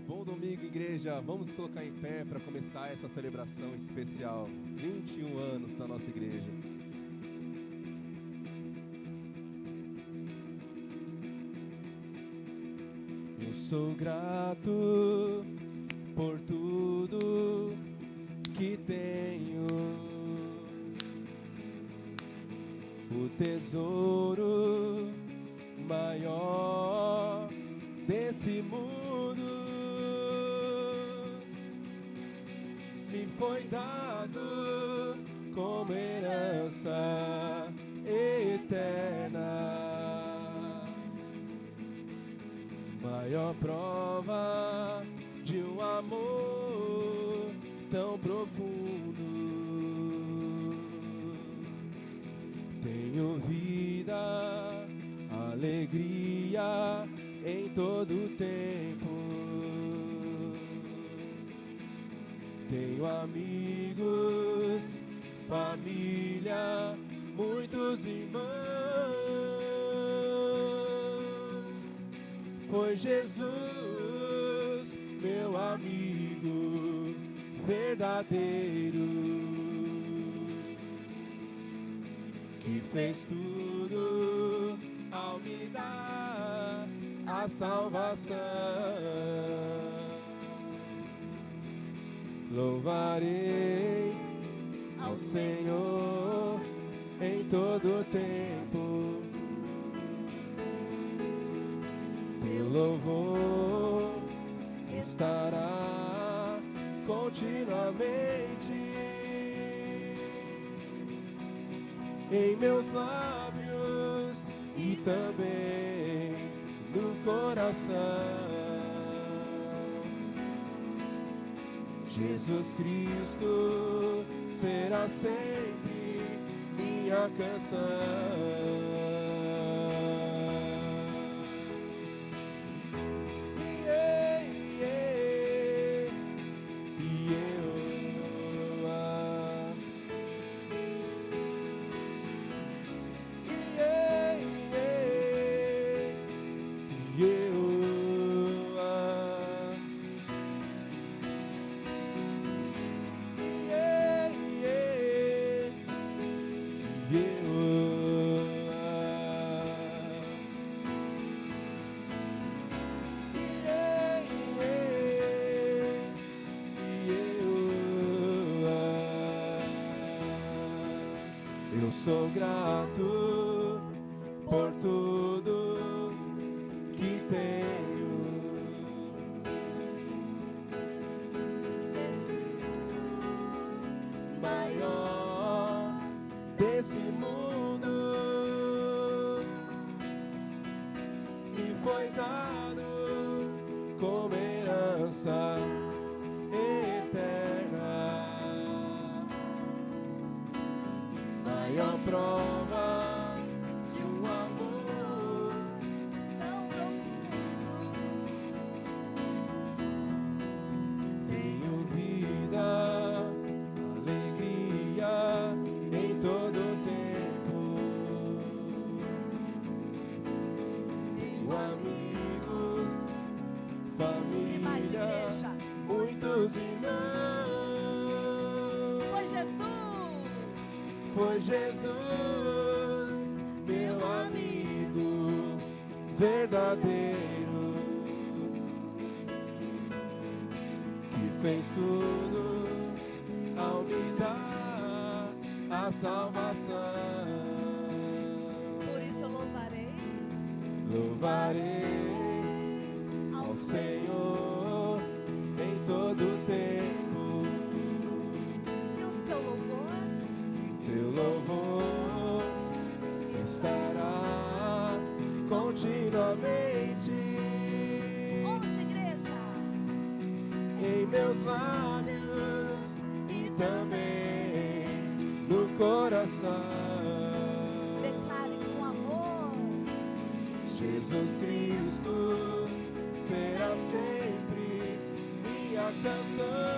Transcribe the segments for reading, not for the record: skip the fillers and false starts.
Bom domingo, igreja. Vamos colocar em pé para começar essa celebração especial. 21 anos da nossa igreja. Eu sou grato por tudo que tenho. O tesouro maior desse mundo me foi dado como herança eterna. Maior prova de um amor tão profundo. Tenho vida, alegria em todo tempo. Tenho amigos, família, muitos irmãos. Foi Jesus, meu amigo verdadeiro, que fez tudo ao me dar a salvação. Louvarei ao Senhor em todo tempo. Teu louvor estará continuamente em meus lábios e também no coração. Jesus Cristo será sempre minha canção. Eu sou grato por tudo que tenho. Maior desse mundo me foi dado como herança eterna. Maior prova de um amor tão profundo. Tenho vida, alegria em todo tempo. Tenho amigos, família, muitos irmãos. Foi Jesus, meu amigo verdadeiro, que fez tudo ao me dar a salvação. Por isso eu louvarei ao Senhor em todo tempo. Seu louvor estará continuamente. Onde, igreja? Em meus lábios e também no coração. Declare com amor. Jesus Cristo será sempre minha canção.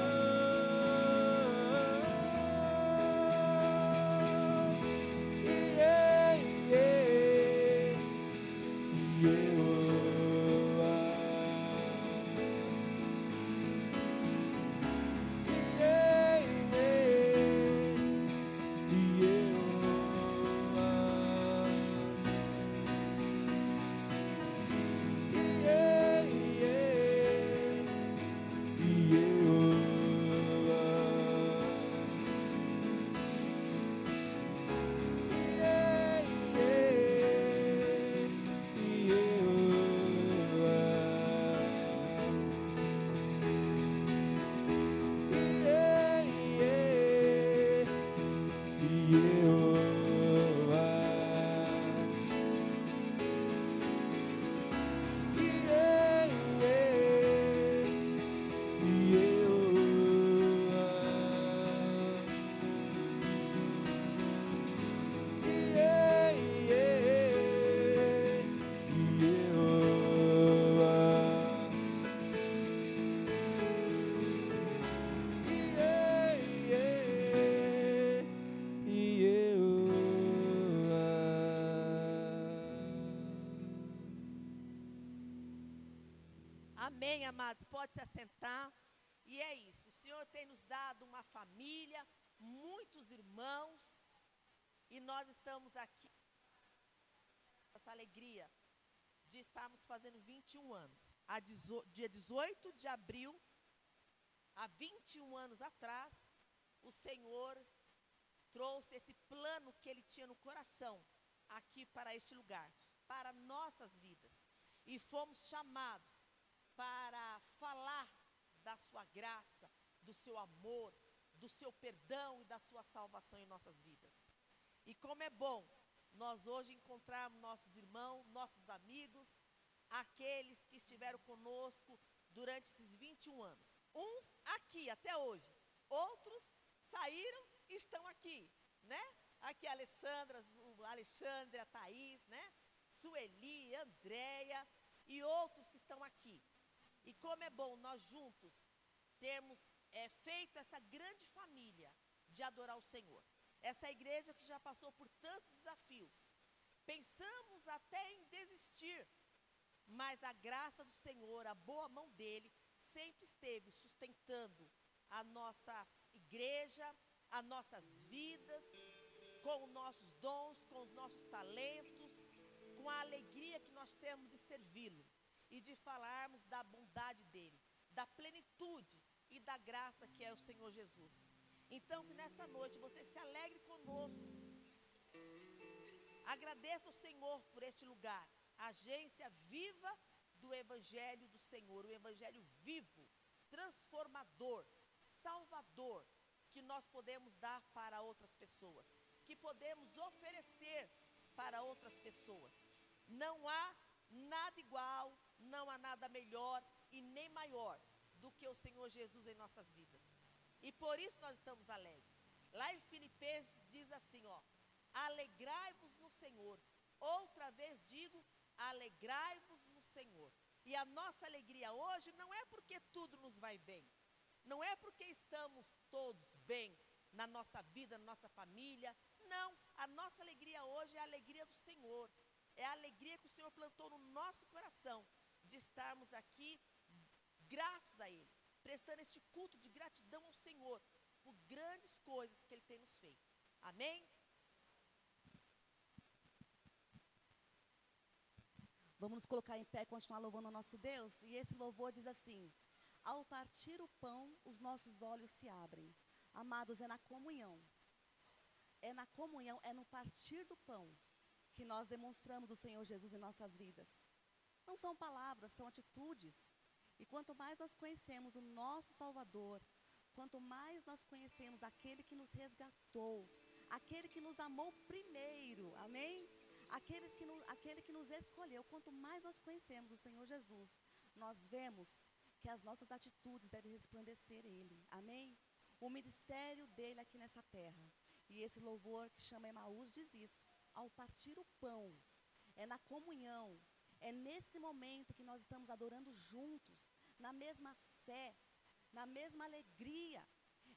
Amém, amados. Pode se assentar. E é isso. O Senhor tem nos dado uma família, muitos irmãos. E nós estamos aqui, essa alegria de estarmos fazendo 21 anos. Dia 18 de abril, há 21 anos atrás, o Senhor trouxe esse plano que Ele tinha no coração aqui para este lugar, para nossas vidas. E fomos chamados para falar da sua graça, do seu amor, do seu perdão e da sua salvação em nossas vidas. E como é bom nós hoje encontrarmos nossos irmãos, nossos amigos, aqueles que estiveram conosco durante esses 21 anos. Uns aqui até hoje, outros saíram e estão aqui, né? Aqui a Alessandra, o Alexandre, a Thaís, né? Sueli, Andréia e outros que estão aqui. E como é bom nós juntos termos feito essa grande família de adorar o Senhor. Essa igreja que já passou por tantos desafios. Pensamos até em desistir, mas a graça do Senhor, a boa mão dEle, sempre esteve sustentando a nossa igreja, as nossas vidas, com os nossos dons, com os nossos talentos, com a alegria que nós temos de servi-lo e de falarmos da bondade dEle, da plenitude e da graça que é o Senhor Jesus. Então, que nessa noite você se alegre conosco. Agradeça ao Senhor por este lugar, agência viva do Evangelho do Senhor, o Evangelho vivo, transformador, salvador, que nós podemos dar para outras pessoas, que podemos oferecer para outras pessoas. Não há nada igual, não há nada melhor e nem maior do que o Senhor Jesus em nossas vidas. E por isso nós estamos alegres. Lá em Filipenses diz assim, ó: alegrai-vos no Senhor. Outra vez digo, alegrai-vos no Senhor. E a nossa alegria hoje não é porque tudo nos vai bem. Não é porque estamos todos bem na nossa vida, na nossa família. Não, a nossa alegria hoje é a alegria do Senhor. É a alegria que o Senhor plantou no nosso coração, de estarmos aqui gratos a Ele, prestando este culto de gratidão ao Senhor, por grandes coisas que Ele tem nos feito. Amém? Vamos nos colocar em pé e continuar louvando o nosso Deus. E esse louvor diz assim: ao partir o pão, os nossos olhos se abrem. Amados, é na comunhão. É na comunhão, é no partir do pão que nós demonstramos o Senhor Jesus em nossas vidas. Não são palavras, são atitudes. E quanto mais nós conhecemos o nosso Salvador, quanto mais nós conhecemos aquele que nos resgatou, aquele que nos amou primeiro, amém? Aquele que nos escolheu, quanto mais nós conhecemos o Senhor Jesus, nós vemos que as nossas atitudes devem resplandecer Ele, amém? O ministério dele aqui nessa terra. E esse louvor que chama Emaús diz isso: ao partir o pão, é na comunhão, é nesse momento que nós estamos adorando juntos, na mesma fé, na mesma alegria,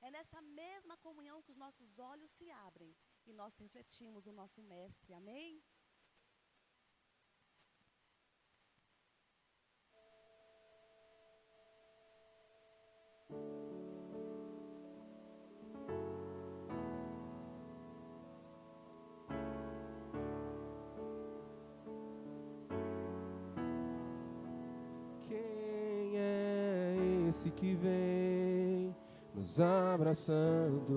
é nessa mesma comunhão que os nossos olhos se abrem e nós refletimos o nosso Mestre, amém? Quem é esse que vem nos abraçando?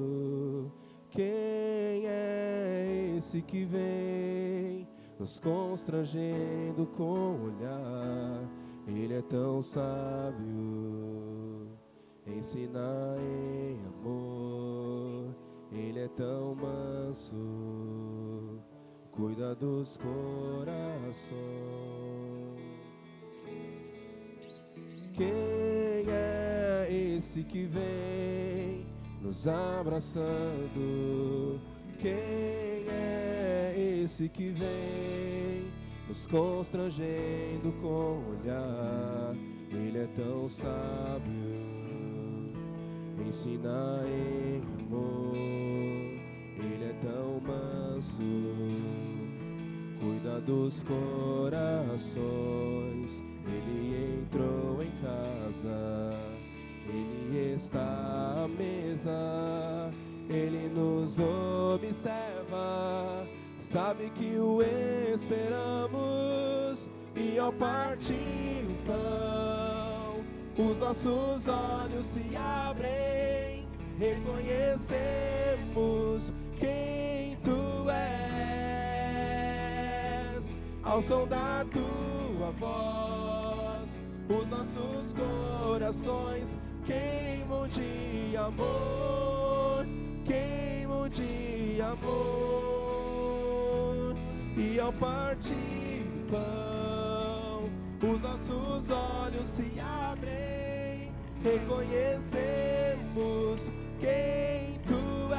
Quem é esse que vem nos constrangendo com o olhar? Ele é tão sábio, ensina em amor. Ele é tão manso, cuida dos corações. Quem é esse que vem nos abraçando? Quem é esse que vem nos constrangendo com o olhar? Ele é tão sábio, ensina em amor. Ele é tão manso, cuida dos corações. Ele entrou em casa está à mesa, Ele nos observa, sabe que o esperamos, e ao partir o pão, os nossos olhos se abrem, reconhecemos quem Tu és. Ao som da Tua voz, os nossos corações queimam de amor, queimam de amor. E ao partir o pão, os nossos olhos se abrem, reconhecemos quem Tu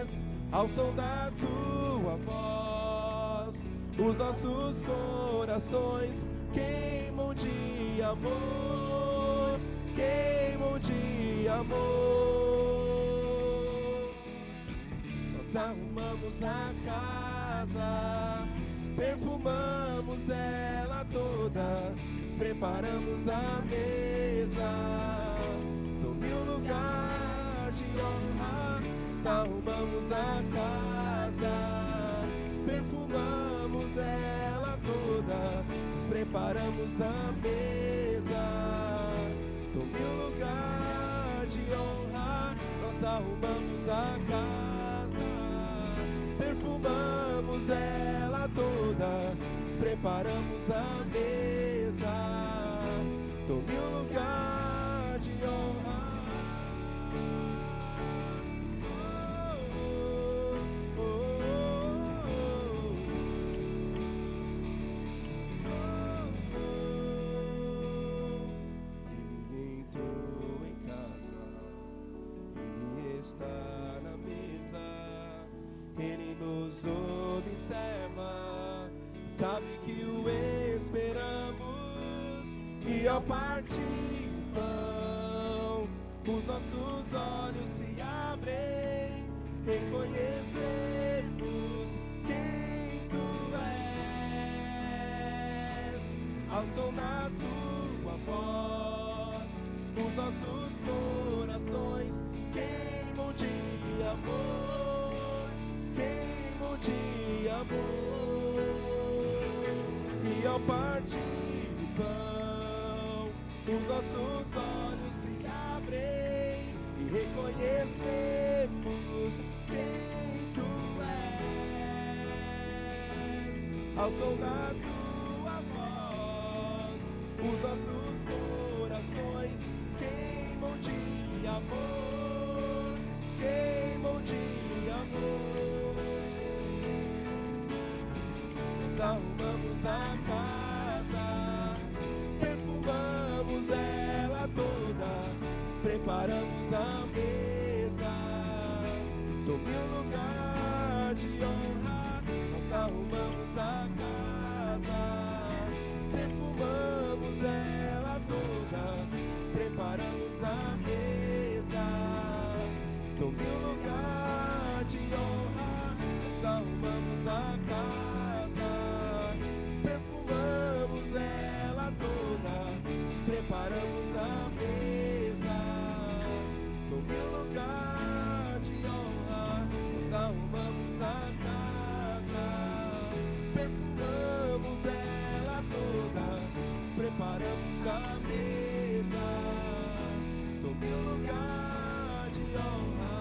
és. Ao som da Tua voz, os nossos corações queimam de amor, queimam de amor. Nós arrumamos a casa, perfumamos ela toda, nos preparamos a mesa, tome um lugar de honra. Nós arrumamos a casa, perfumamos ela toda, nos preparamos a mesa, tome um lugar de honra. Nós arrumamos a casa, perfumamos ela toda, nos preparamos a mesa, tome um lugar de honra. Está na mesa, Ele nos observa, sabe que o esperamos, e ao partir o pão, os nossos olhos se abrem, reconhecemos quem Tu és. Ao som da Tua voz, os nossos corações queimam de amor, queimam de amor. E ao partir o pão, os nossos olhos se abrem e reconhecemos quem Tu és. Ao som da Tua voz, os nossos corações queimam de amor, queimam de amor. Nós arrumamos a casa, perfumamos ela toda, nos preparamos a mesa, tome um lugar de honra. Nós arrumamos a casa, perfumamos ela toda, nos preparamos a mesa, tome um lugar de honra. Nós arrumamos a casa, perfumamos ela toda, nos preparamos a mesa, tome um lugar de honra. Nós arrumamos a casa, perfumamos ela toda, nos preparamos a mesa, tome um lugar de honra.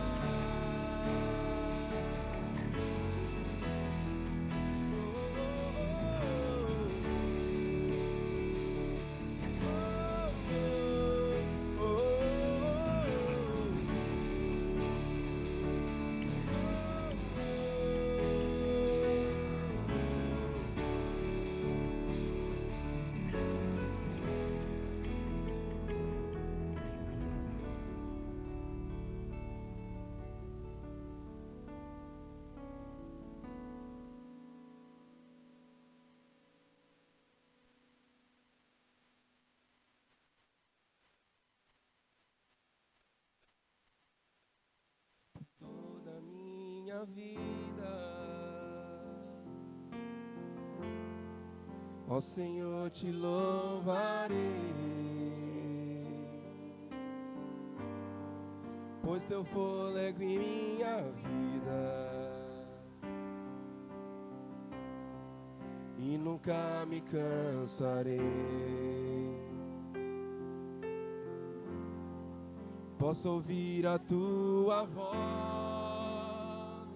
Toda minha vida, ó Senhor, te louvarei. pois teu fôlego em minha vida e nunca me cansarei. Posso ouvir a tua voz,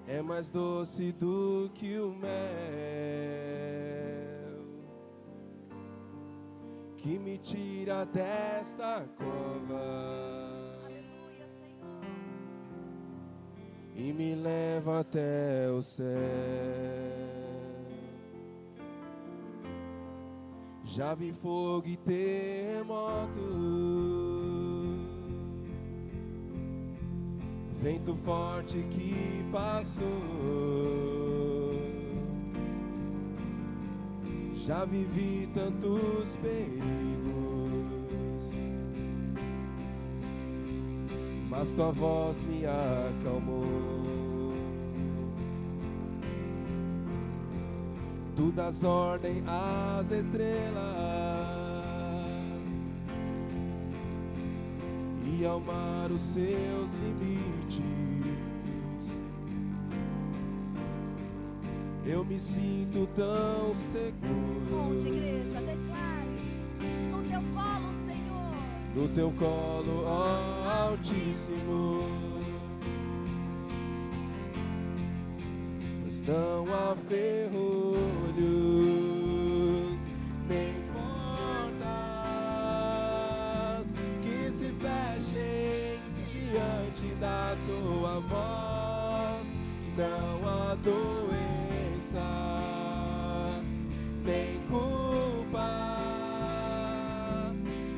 é mais doce do que o mel, que me tira desta cova. Aleluia, Senhor. E me leva até o céu. Já vi fogo e terremoto, vento forte que passou. Já vivi tantos perigos, mas tua voz me acalmou. Tu das ordem às estrelas e ao mar os seus limites. Eu me sinto tão seguro. Onde, igreja, declare: no teu colo, Senhor. No teu colo, ó Altíssimo. Pois não há ferrolhos nem portas que se fechem diante da tua voz. Não há doença nem culpa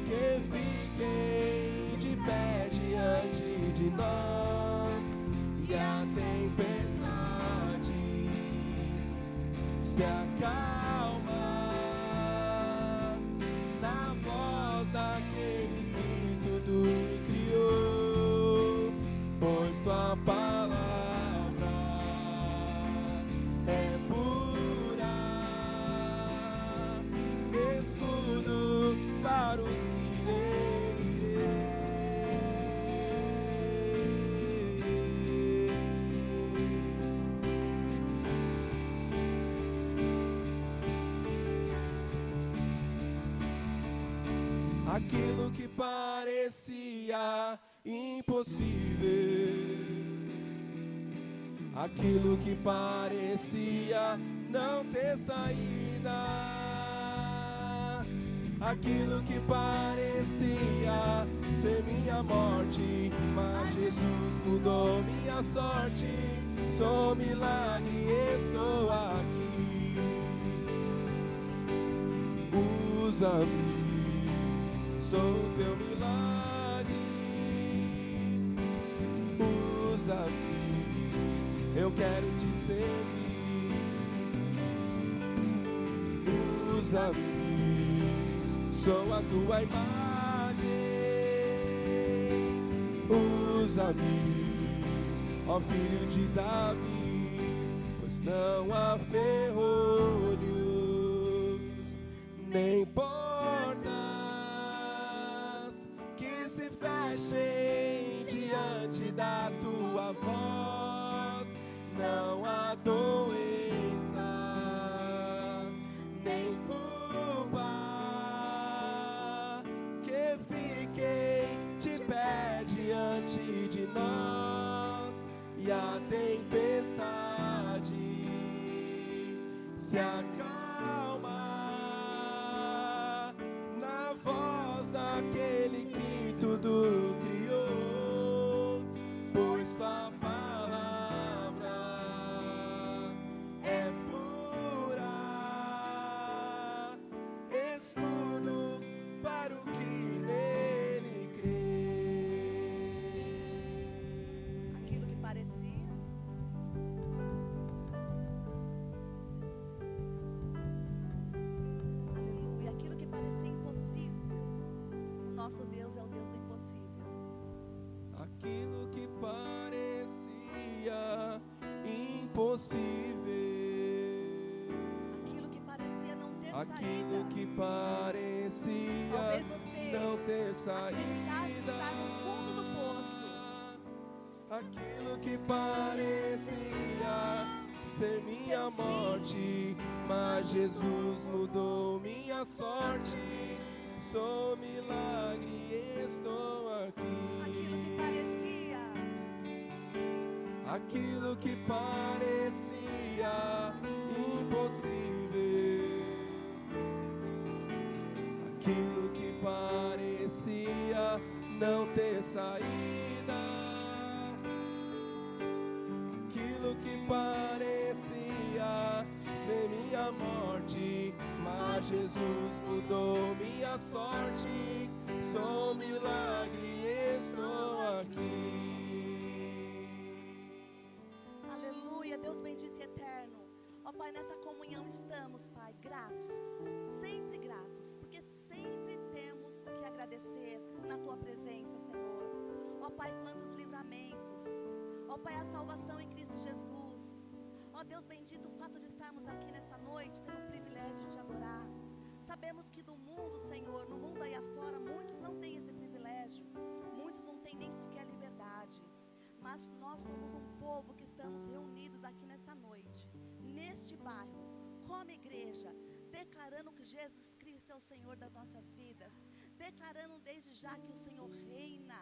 que fiquem de pé diante de nós. E a tempestade se acalma na voz daquele que tudo criou, pois tua palavra é pura, escudo para os que nele creem. Aquilo que parecia impossível, aquilo que parecia não ter saída, aquilo que parecia ser minha morte, mas Jesus mudou minha sorte. Sou milagre, estou aqui. Usa-me, sou teu milagre. Usa-me, eu quero te servir. Usa-me, sou a tua imagem. Usa-me, ó filho de Davi, pois não há ferrolhos nem portas que se fechem diante da tua voz. Não há doença nem culpa que fiquem de pé diante de nós. E a tempestade se acalma na voz daquele que tudo criou, pois tua palavra é pura, escudo para o que nele crê. Aquilo que parecia aleluia, aquilo que parecia impossível, nós Aquilo saída. que parecia Talvez você não ter acreditasse estar no saída. fundo do poço. Aquilo que parecia ser minha morte, mas Jesus mudou minha sorte. Sou milagre e estou Aquilo que aqui. parecia Aquilo que parecia impossível, aquilo que parecia não ter saída, aquilo que parecia ser minha morte, mas Jesus mudou minha sorte. Sou um milagre e estou aqui. Aleluia, Deus bendito e eterno. Ó Pai, nessa comunhão estamos, Pai, gratos, sempre gratos, porque sempre temos que agradecer na Tua presença, Senhor. Ó Pai, quantos livramentos. Ó Pai, a salvação em Cristo Jesus. Ó Deus bendito, o fato de estarmos aqui nessa noite, tendo o privilégio de Te adorar. Sabemos que do mundo, Senhor, no mundo aí afora, muitos não têm esse privilégio, muitos não têm nem sequer liberdade. Mas nós somos um povo que estamos reunidos aqui nessa noite, neste bairro, como igreja, declarando que Jesus Cristo é o Senhor das nossas vidas, declarando desde já que o Senhor reina,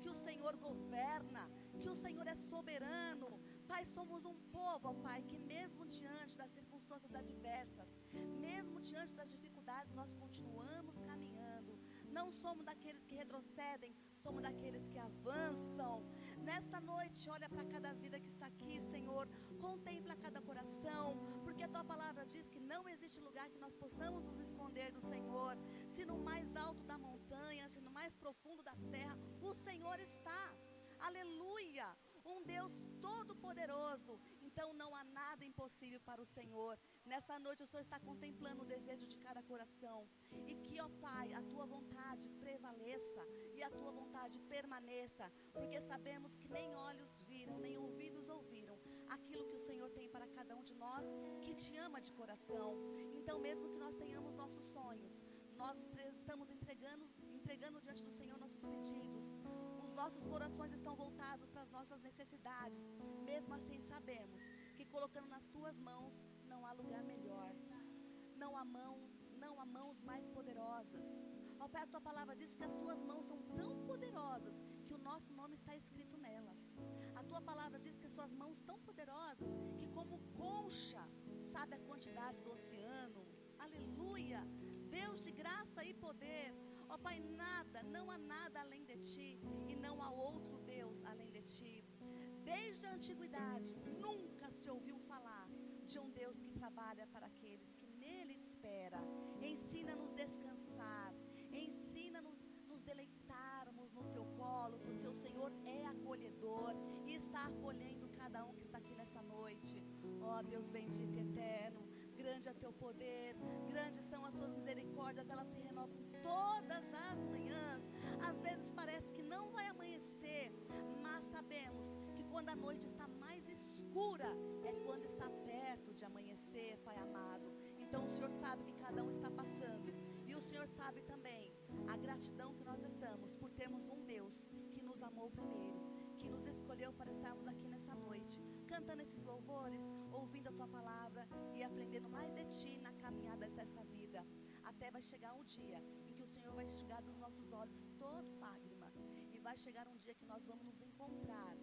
que o Senhor governa, que o Senhor é soberano. Pai, somos um povo, ó Pai, que mesmo diante das circunstâncias adversas, mesmo diante das dificuldades, nós continuamos caminhando. Não somos daqueles que retrocedem, somos daqueles que avançam. Nesta noite, olha para cada vida que está aqui, Senhor. Contempla cada coração, porque a Tua palavra diz que não existe lugar que nós possamos nos esconder do Senhor. Se no mais alto da montanha, se no mais profundo da terra, o Senhor está. Aleluia! Um Deus todo-poderoso. Então não há nada impossível para o Senhor. Nessa noite o Senhor está contemplando o desejo de cada coração. E que, ó Pai, a Tua vontade prevaleça e a Tua vontade permaneça. Porque sabemos que nem olhos viram, nem ouvidos ouviram aquilo que o Senhor tem para cada um de nós que Te ama de coração. Então mesmo que nós tenhamos nossos sonhos, nós estamos entregando diante do Senhor nossos pedidos. Os nossos corações estão voltados para as nossas necessidades. Mesmo assim sabemos que colocando nas Tuas mãos não há lugar melhor. Não há mãos mais poderosas. Ó Pai, a Tua palavra diz que as Tuas mãos são tão poderosas que o nosso nome está escrito nelas. A Tua palavra diz que as Suas mãos tão poderosas que como concha sabe a quantidade do oceano. Aleluia! Deus de graça e poder. Ó Pai, não há nada além de Ti e não há outro Deus além de Ti. Desde a antiguidade, nunca se ouviu falar de um Deus que trabalha para aqueles que nele espera. Ensina-nos descansar, ensina-nos nos deleitarmos no Teu colo, porque o Senhor é acolhedor e está acolhendo cada um que está aqui nessa noite. Ó Deus bendito e eterno, grande é Teu poder, grandes são as Tuas misericórdias, elas se renovam todas as manhãs. Às vezes parece que não vai amanhecer, mas sabemos que quando a noite está mais escura, é quando está perto de amanhecer, Pai amado. Então o Senhor sabe que cada um está passando, e o Senhor sabe também a gratidão que nós estamos por termos um Deus que nos amou primeiro, que nos escolheu para estarmos aqui nessa noite, cantando esses louvores, ouvindo a Tua palavra e aprendendo mais de Ti na caminhada desta vida. Até vai chegar um dia em que o Senhor vai enxugar dos nossos olhos toda lágrima, e vai chegar um dia que nós vamos nos encontrar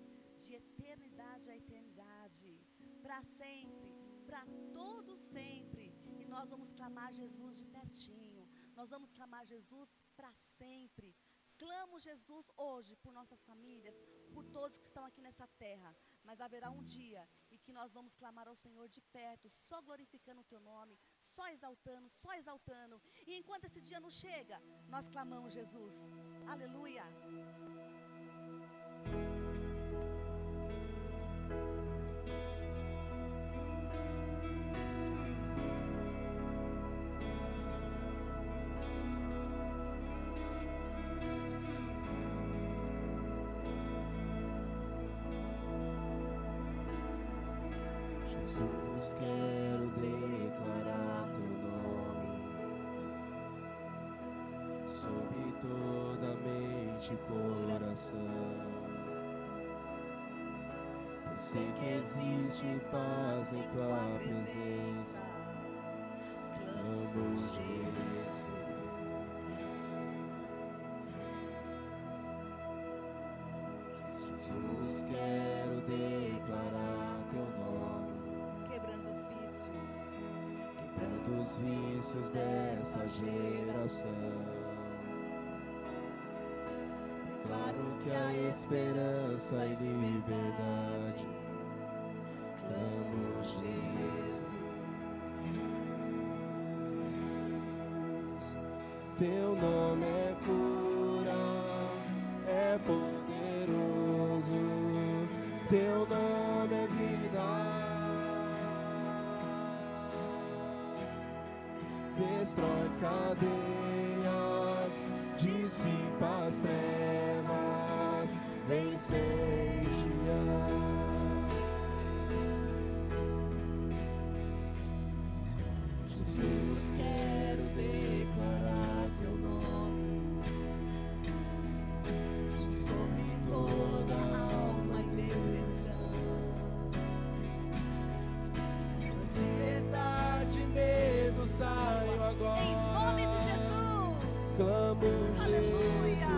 de eternidade a eternidade, para sempre, para todo sempre, e nós vamos clamar Jesus de pertinho, nós vamos clamar Jesus para sempre. Clamo Jesus hoje por nossas famílias, por todos que estão aqui nessa terra, mas haverá um dia em que nós vamos clamar ao Senhor de perto, só glorificando o Teu nome, só exaltando, e enquanto esse dia não chega, nós clamamos Jesus. Aleluia! Jesus, quero declarar Teu nome, toda mente e coração. Eu sei que existe paz em tua presença. Clamo Jesus. Jesus, quero declarar teu nome, quebrando os vícios, quebrando os vícios dessa geração. Declaro que há esperança e liberdade. Clamo Jesus. Teu nome é cura, é poderoso. Teu nome é vida. Destrói cadeias, dissipa as trevas, vence dia. Jesus, quero declarar teu nome sobre toda alma e depressão, ansiedade, medo, saio agora. em nome de Jesus. Clamo Aleluia.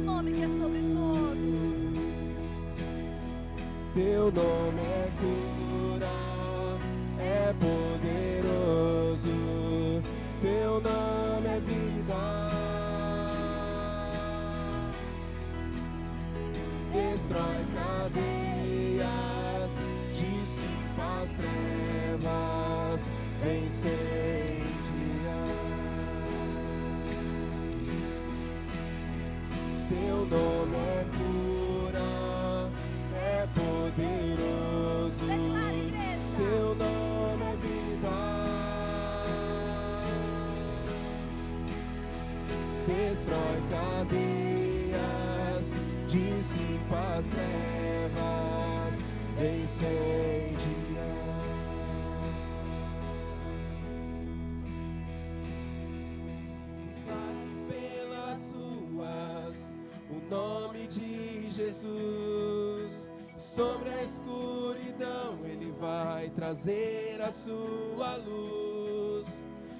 Nome que é sobre todos. Teu nome é cura, é poderoso. Teu nome é vida. Destrói cadeias, dissipa as trevas, vence dia. Teu nome é cura, é poderoso. Declara, igreja. Teu nome é vida. Destrói cadeias, dissipa as trevas, vence dia. Declare pelas ruas o nome de Jesus. Sobre a escuridão Ele vai trazer a sua luz.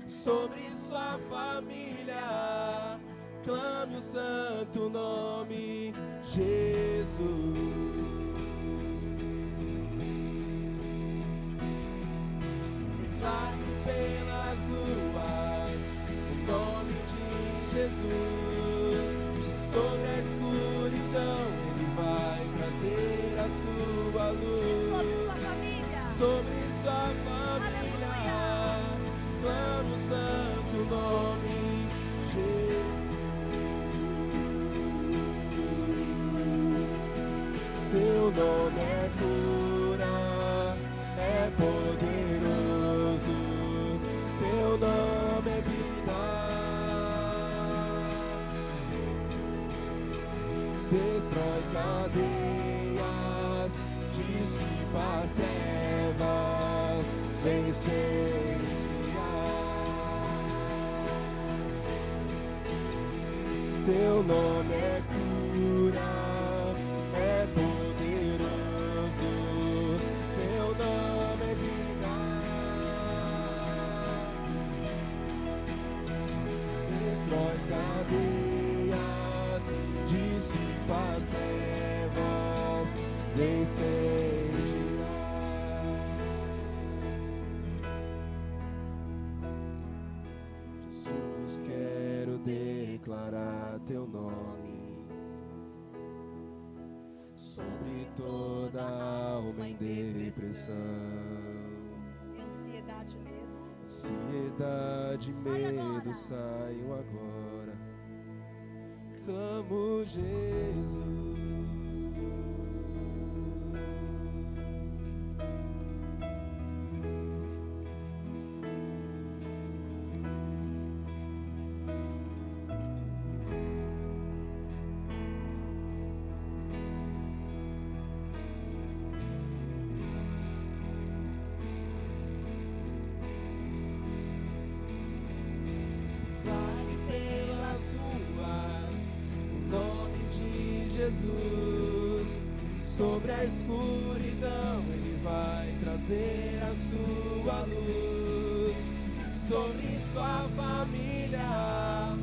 Sobre sua família clame o santo nome Jesus. Declare pelas ruas o nome de Jesus. Sobre a escuridão Ele vai trazer a sua luz. Sobre sua família. Sobre sua família clame o santo nome Jesus. Teu nome é cura, é poderoso. Teu nome é vida. Destrói cadeias, dissipa as trevas, vence dia. Teu nome é cura, é poderoso. Teu nome é vida. Destrói cadeias, dissipa as trevas, vence dia. Jesus, quero declarar teu nome sobre toda alma em depressão, Ansiedade, medo. ansiedade, Sai medo, agora. saiam agora. Clamo Jesus. Clare pelas ruas Jesus. Sobre a escuridão Ele vai trazer a sua luz. Sobre sua família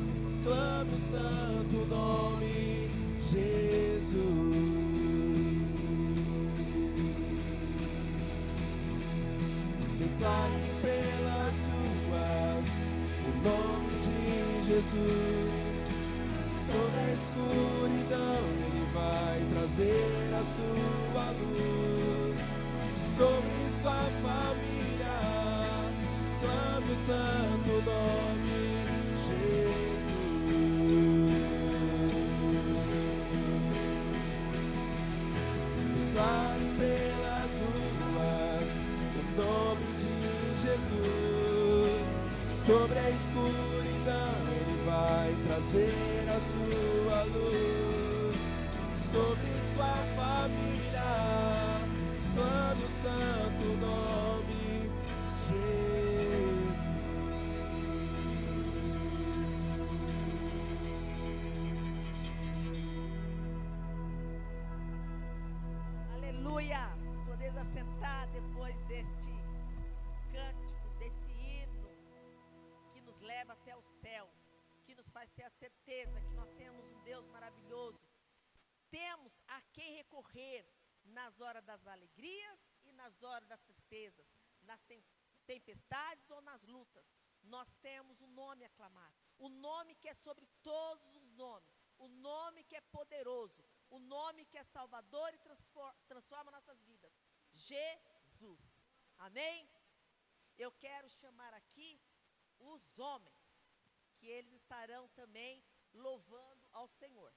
clame o santo nome Jesus. Declare pelas ruas o nome de Jesus. Sobre a escuridão Ele vai trazer a sua luz. Sobre sua família clame o santo nome Jesus. Declare pelas ruas o nome de Jesus. Sobre a escuridão Ele vai trazer a sua luz. Sobre sua família clame o santo nome Jesus. Aleluia! Podeis assentar depois deste cântico, desse hino que nos leva até o céu, que nos faz ter a certeza que nós temos um Deus maravilhoso. Temos a quem recorrer nas horas das alegrias e nas horas das tristezas, nas tempestades ou nas lutas. Nós temos um nome a clamar, o nome que é sobre todos os nomes, o nome que é poderoso, o nome que é salvador e transforma nossas vidas, Jesus. Amém? Eu quero chamar aqui os homens, que eles estarão também louvando ao Senhor.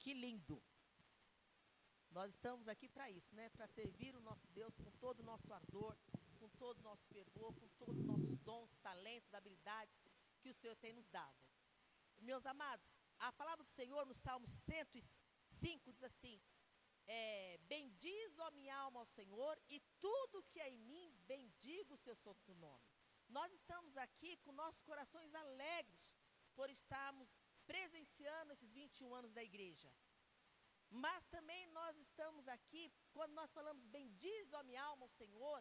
Que lindo. Nós estamos aqui para isso, né? Para servir o nosso Deus com todo o nosso ardor, com todo o nosso fervor, com todos os nossos dons, talentos, habilidades que o Senhor tem nos dado. Meus amados, a palavra do Senhor no Salmo 105 diz assim: bendiz, ó minha alma, ao Senhor, e tudo que é em mim, bendiga o seu santo nome. Nós estamos aqui com nossos corações alegres por estarmos presenciando esses 21 anos da igreja. Mas também nós estamos aqui, quando nós falamos bendiz, ó minha alma, ao Senhor,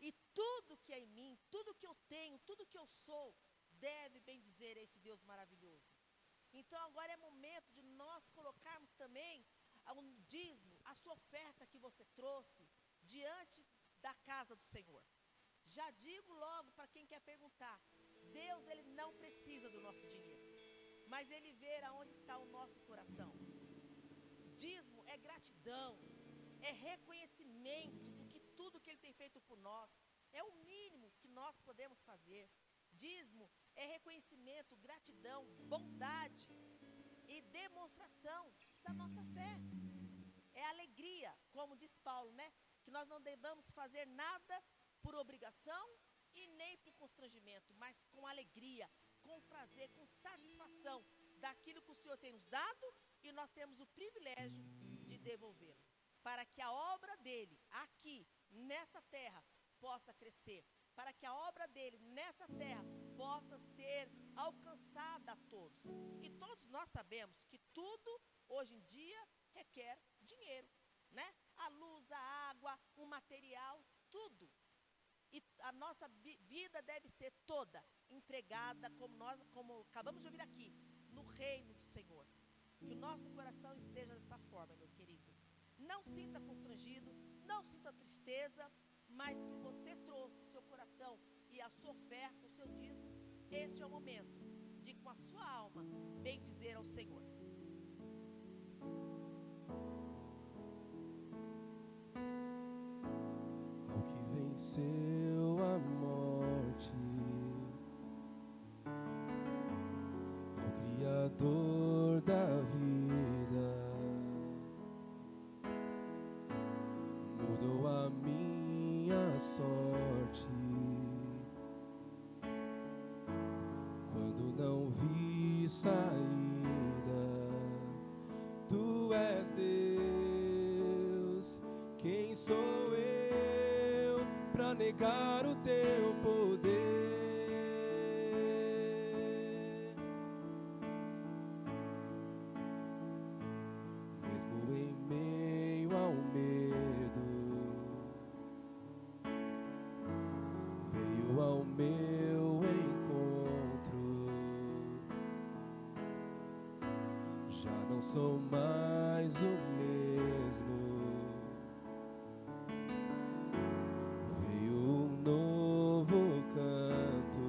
e tudo que é em mim, tudo que eu tenho, tudo que eu sou, deve bendizer esse Deus maravilhoso. Então agora é momento de nós colocarmos também um dízimo, a sua oferta que você trouxe diante da casa do Senhor. Já digo logo para quem quer perguntar, Deus, Ele não precisa do nosso dinheiro, mas Ele vê aonde está o nosso coração. Dízimo é gratidão, é reconhecimento do que tudo que Ele tem feito por nós. É o mínimo que nós podemos fazer. Dízimo é reconhecimento, gratidão, bondade e demonstração da nossa fé. É alegria, como diz Paulo, né? Que nós não devamos fazer nada por obrigação e nem por constrangimento, mas com alegria, com prazer, com satisfação daquilo que o Senhor tem nos dado, e nós temos o privilégio de devolvê-lo, para que a obra dele aqui, nessa terra, possa crescer, para que a obra dele nessa terra possa ser alcançada a todos. E todos nós sabemos que tudo, hoje em dia, requer dinheiro, né? A luz, a água, o material, tudo. E a nossa vida deve ser toda empregada, como acabamos de ouvir aqui, no reino do Senhor. Que o nosso coração esteja dessa forma, meu querido. Não sinta constrangido, não sinta tristeza, mas se você trouxe o seu coração e a sua oferta, o seu dízimo, este é o momento de, com a sua alma, bendizer ao Senhor. Ao que venceu a morte, ao Criador da vida, mudou a minha sorte. Quando não vi saída, tu és Deus. Quem sou eu para negar o teu poder? Mesmo em meio ao medo, veio ao meu encontro. Já não sou mais o mesmo. Veio um novo canto.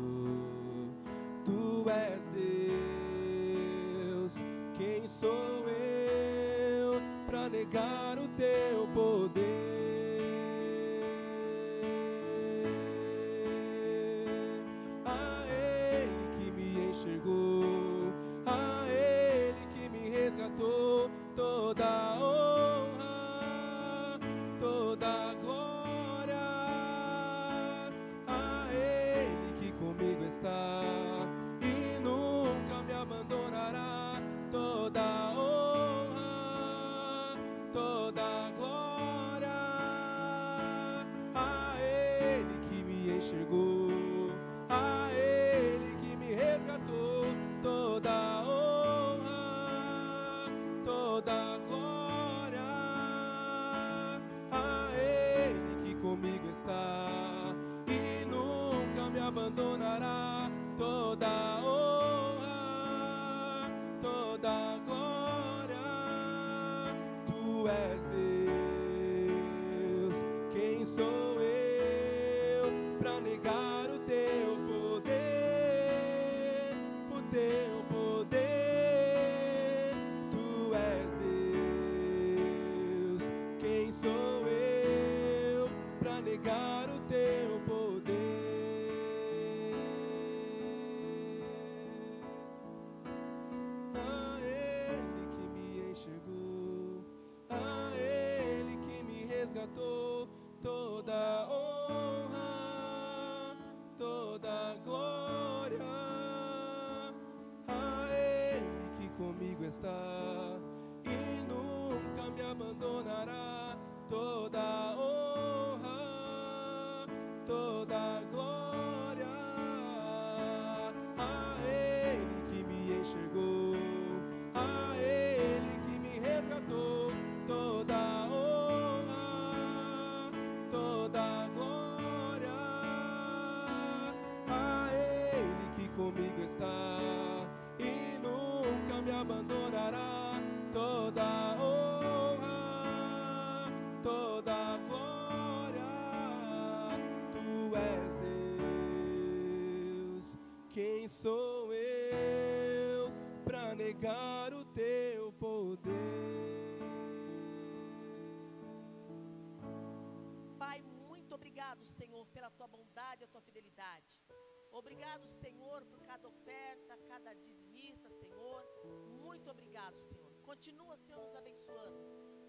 Tu és Deus. Quem sou eu para negar o teu poder? A Ele que me enxergou, a Ele que me resgatou, toda a honra, toda a glória. A Ele que comigo está e nunca me abandonará, toda a honra, toda a glória. A Ele que me enxergou, a Ele que me resgatou, toda a honra, toda a glória. A Ele que comigo está e nunca me abandonará, toda a honra, toda a glória. Tu és Deus. Quem sou eu para negar o teu poder? O teu poder. Tu és Deus. Quem sou eu para negar o teu poder? A Ele que me enxergou, resgatou. Toda honra, toda glória a Ele que comigo está e nunca me abandonará. Toda honra, toda glória a Ele que me enxergou, a Ele que me resgatou. Toda honra, toda glória a Ele que comigo está e nunca me abandonará. Toda honra, toda glória, Tu és Deus. Quem sou eu para negar o Teu poder? Pai, muito obrigado, Senhor, pela Tua bondade e a Tua fidelidade. Obrigado, Senhor, por cada oferta, cada dizimista, Senhor. Muito obrigado, Senhor. Continua, Senhor, nos abençoando.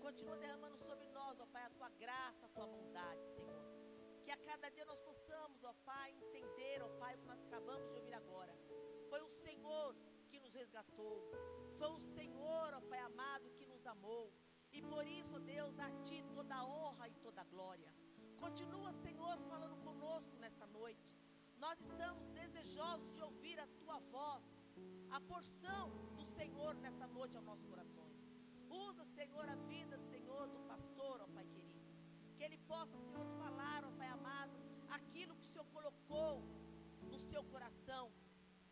Continua derramando sobre nós, ó Pai, a Tua graça, a Tua bondade, Senhor. Que a cada dia nós possamos, ó Pai, entender, ó Pai, o que nós acabamos de ouvir agora. Foi o Senhor que nos resgatou. Foi o Senhor, ó Pai amado, que nos amou. E por isso, ó Deus, a Ti toda a honra e toda a glória. Continua, Senhor, falando conosco nesta noite. Nós estamos desejosos de ouvir a Tua voz, a porção do Senhor nesta noite aos nossos corações. Usa, Senhor, a vida, Senhor, do pastor, ó Pai querido. Que ele possa, Senhor, falar, ó Pai amado, aquilo que o Senhor colocou no seu coração,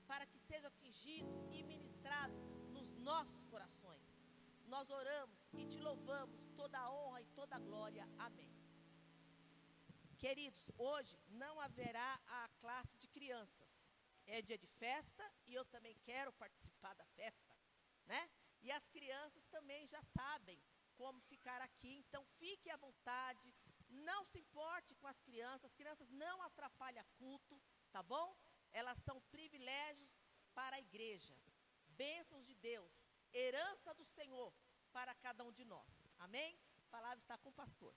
para que seja atingido e ministrado nos nossos corações. Nós oramos e Te louvamos, toda a honra e toda a glória. Amém. Queridos, hoje não haverá a classe de crianças. É dia de festa e eu também quero participar da festa, né? E as crianças também já sabem como ficar aqui, então fique à vontade, não se importe com as crianças não atrapalham culto, tá bom? Elas são privilégios para a igreja, bênçãos de Deus, herança do Senhor para cada um de nós, amém? A palavra está com o pastor.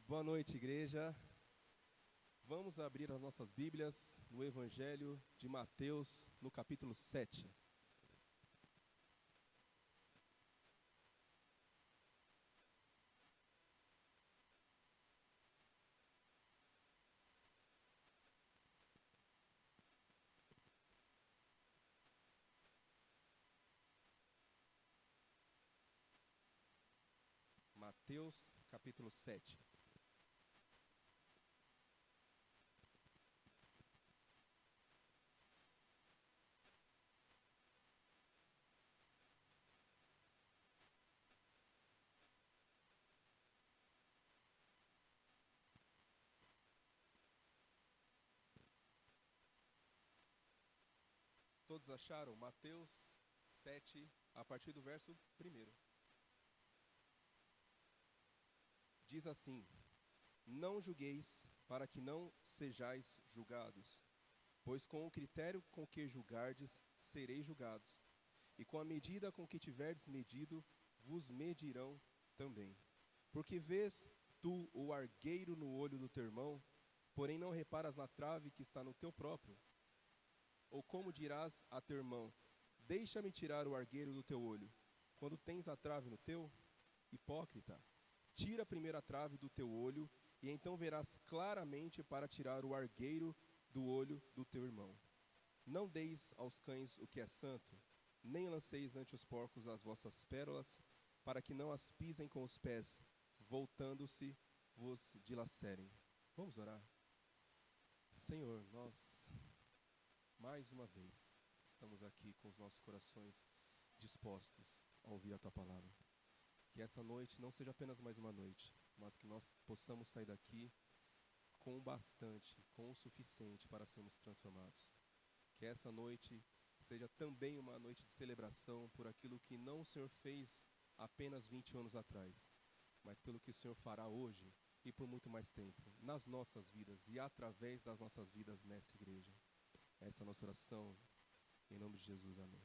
Boa noite, igreja. Vamos abrir as nossas Bíblias no Evangelho de Mateus, no capítulo 7. Mateus, capítulo 7. Todos acharam? Mateus 7, a partir do verso 1. Diz assim: Não julgueis, para que não sejais julgados, pois com o critério com que julgardes, sereis julgados, e com a medida com que tiverdes medido, vos medirão também. Porque vês tu o argueiro no olho do teu irmão, porém não reparas na trave que está no teu próprio? Ou como dirás a teu irmão: deixa-me tirar o argueiro do teu olho, quando tens a trave no teu? Hipócrita, tira primeiro a trave do teu olho, e então verás claramente para tirar o argueiro do olho do teu irmão. Não deis aos cães o que é santo, nem lanceis ante os porcos as vossas pérolas, para que não as pisem com os pés, voltando-se vos dilacerem. Vamos orar. Senhor, nós mais uma vez estamos aqui com os nossos corações dispostos a ouvir a Tua palavra. Que essa noite não seja apenas mais uma noite, mas que nós possamos sair daqui com o bastante, com o suficiente para sermos transformados. Que essa noite seja também uma noite de celebração por aquilo que não o Senhor fez apenas 20 anos atrás, mas pelo que o Senhor fará hoje e por muito mais tempo, nas nossas vidas e através das nossas vidas nessa igreja. Essa é a nossa oração, em nome de Jesus, amém.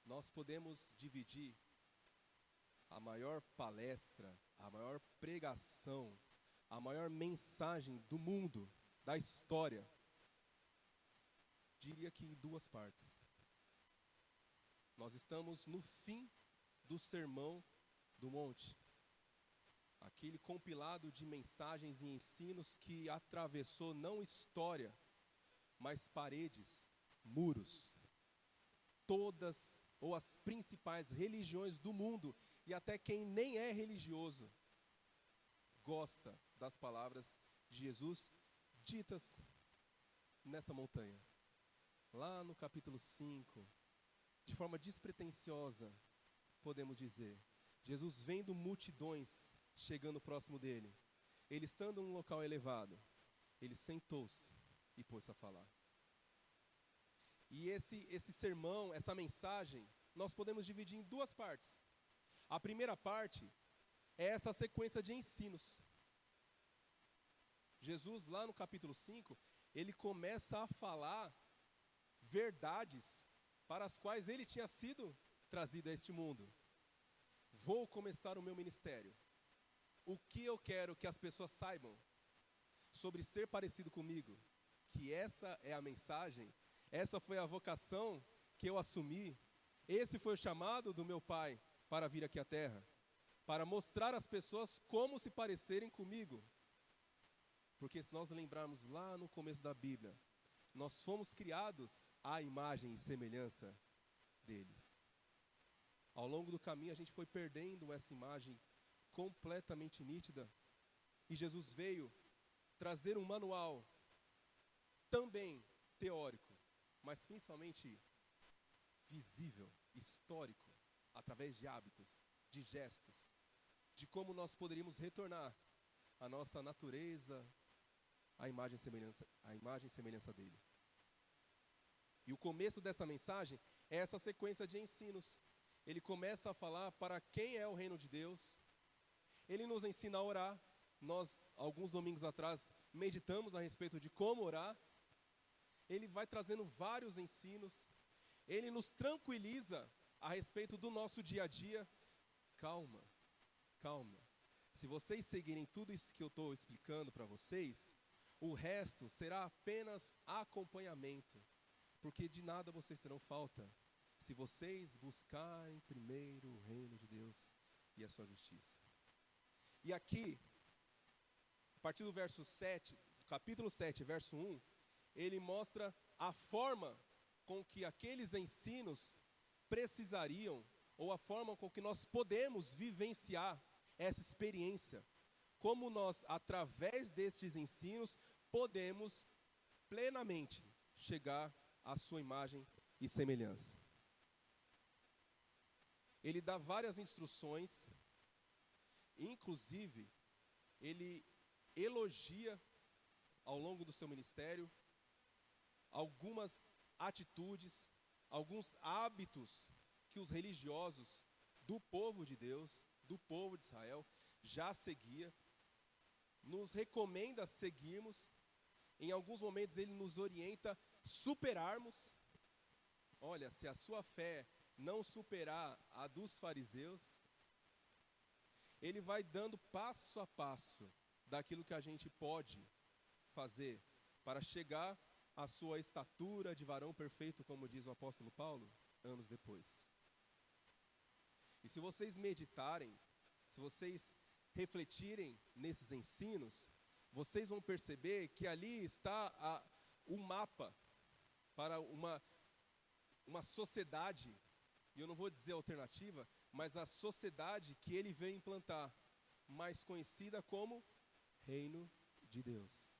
Nós podemos dividir a maior palestra, a maior pregação, a maior mensagem do mundo, da história, diria que em duas partes. Nós estamos no fim do Sermão do Monte, aquele compilado de mensagens e ensinos que atravessou não história, mas paredes, muros, todas ou as principais religiões do mundo, e até quem nem é religioso gosta das palavras de Jesus ditas nessa montanha. Lá no capítulo 5, de forma despretensiosa, podemos dizer, Jesus vendo multidões chegando próximo dele, ele estando num local elevado, ele sentou-se e pôs-se a falar. E esse sermão, essa mensagem, nós podemos dividir em duas partes. A primeira parte é essa sequência de ensinos. Jesus, lá no capítulo 5, ele começa a falar verdades para as quais ele tinha sido trazido a este mundo. Vou começar o meu ministério. O que eu quero que as pessoas saibam sobre ser parecido comigo, que essa é a mensagem, essa foi a vocação que eu assumi, esse foi o chamado do meu Pai para vir aqui à Terra, para mostrar às pessoas como se parecerem comigo. Porque se nós lembrarmos lá no começo da Bíblia, nós fomos criados à imagem e semelhança dele. Ao longo do caminho a gente foi perdendo essa imagem completamente nítida, e Jesus veio trazer um manual também teórico, mas principalmente visível, histórico, através de hábitos, de gestos, de como nós poderíamos retornar à nossa natureza, à imagem e semelhança dele. E o começo dessa mensagem é essa sequência de ensinos. Ele começa a falar para quem é o reino de Deus. Ele nos ensina a orar. Nós, alguns domingos atrás, meditamos a respeito de como orar. Ele vai trazendo vários ensinos. Ele nos tranquiliza a respeito do nosso dia a dia. Calma, calma. Se vocês seguirem tudo isso que eu estou explicando para vocês, o resto será apenas acompanhamento, porque de nada vocês terão falta, se vocês buscarem primeiro o reino de Deus e a sua justiça. E aqui, a partir do verso 7, capítulo 7, verso 1, ele mostra a forma com que aqueles ensinos precisariam, ou a forma com que nós podemos vivenciar essa experiência. Como nós, através destes ensinos, podemos plenamente chegar à sua imagem e semelhança. Ele dá várias instruções, inclusive, ele elogia ao longo do seu ministério algumas atitudes, alguns hábitos que os religiosos do povo de Deus, do povo de Israel, já seguia, nos recomenda seguirmos. Em alguns momentos ele nos orienta a superarmos. Olha, se a sua fé não superar a dos fariseus, ele vai dando passo a passo daquilo que a gente pode fazer para chegar à sua estatura de varão perfeito, como diz o apóstolo Paulo, anos depois. E se vocês meditarem, se vocês refletirem nesses ensinos, vocês vão perceber que ali está o mapa para uma sociedade, e eu não vou dizer alternativa, mas a sociedade que ele veio implantar, mais conhecida como Reino de Deus.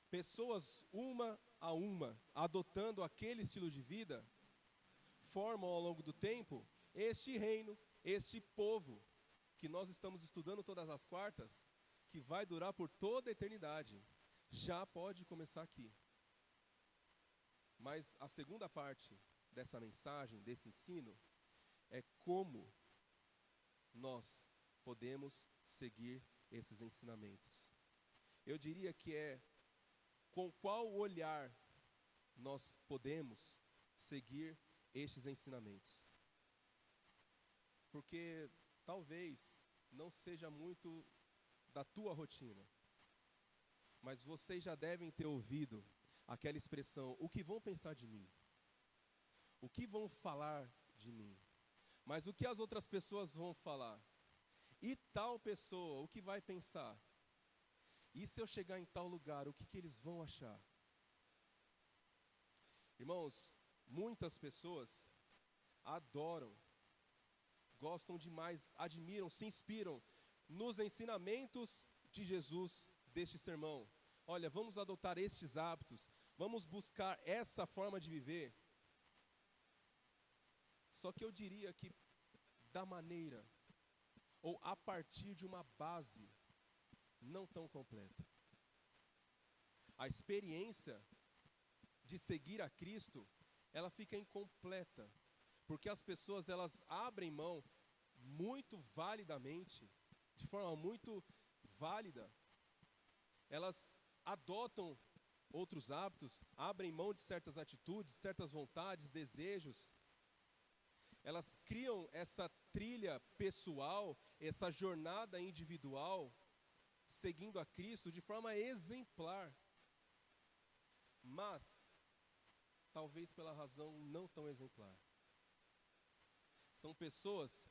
Pessoas, uma a uma, adotando aquele estilo de vida, formam ao longo do tempo este reino, este povo, que nós estamos estudando todas as quartas, que vai durar por toda a eternidade. Já pode começar aqui. Mas a segunda parte dessa mensagem, desse ensino, é como nós podemos seguir esses ensinamentos. Eu diria que é com qual olhar nós podemos seguir estes ensinamentos. Porque talvez não seja muito da tua rotina, mas vocês já devem ter ouvido aquela expressão: o que vão pensar de mim? O que vão falar de mim? Mas o que as outras pessoas vão falar? E tal pessoa, o que vai pensar? E se eu chegar em tal lugar, o que eles vão achar? Irmãos, muitas pessoas adoram, gostam demais, admiram, se inspiram nos ensinamentos de Jesus deste sermão. Olha, vamos adotar estes hábitos, vamos buscar essa forma de viver. Só que eu diria que da maneira, ou a partir de uma base não tão completa. A experiência de seguir a Cristo, ela fica incompleta, porque as pessoas, elas abrem mão muito validamente, de forma muito válida, elas adotam outros hábitos, abrem mão de certas atitudes, certas vontades, desejos. Elas criam essa trilha pessoal, essa jornada individual, seguindo a Cristo de forma exemplar. Mas, talvez pela razão não tão exemplar. São pessoas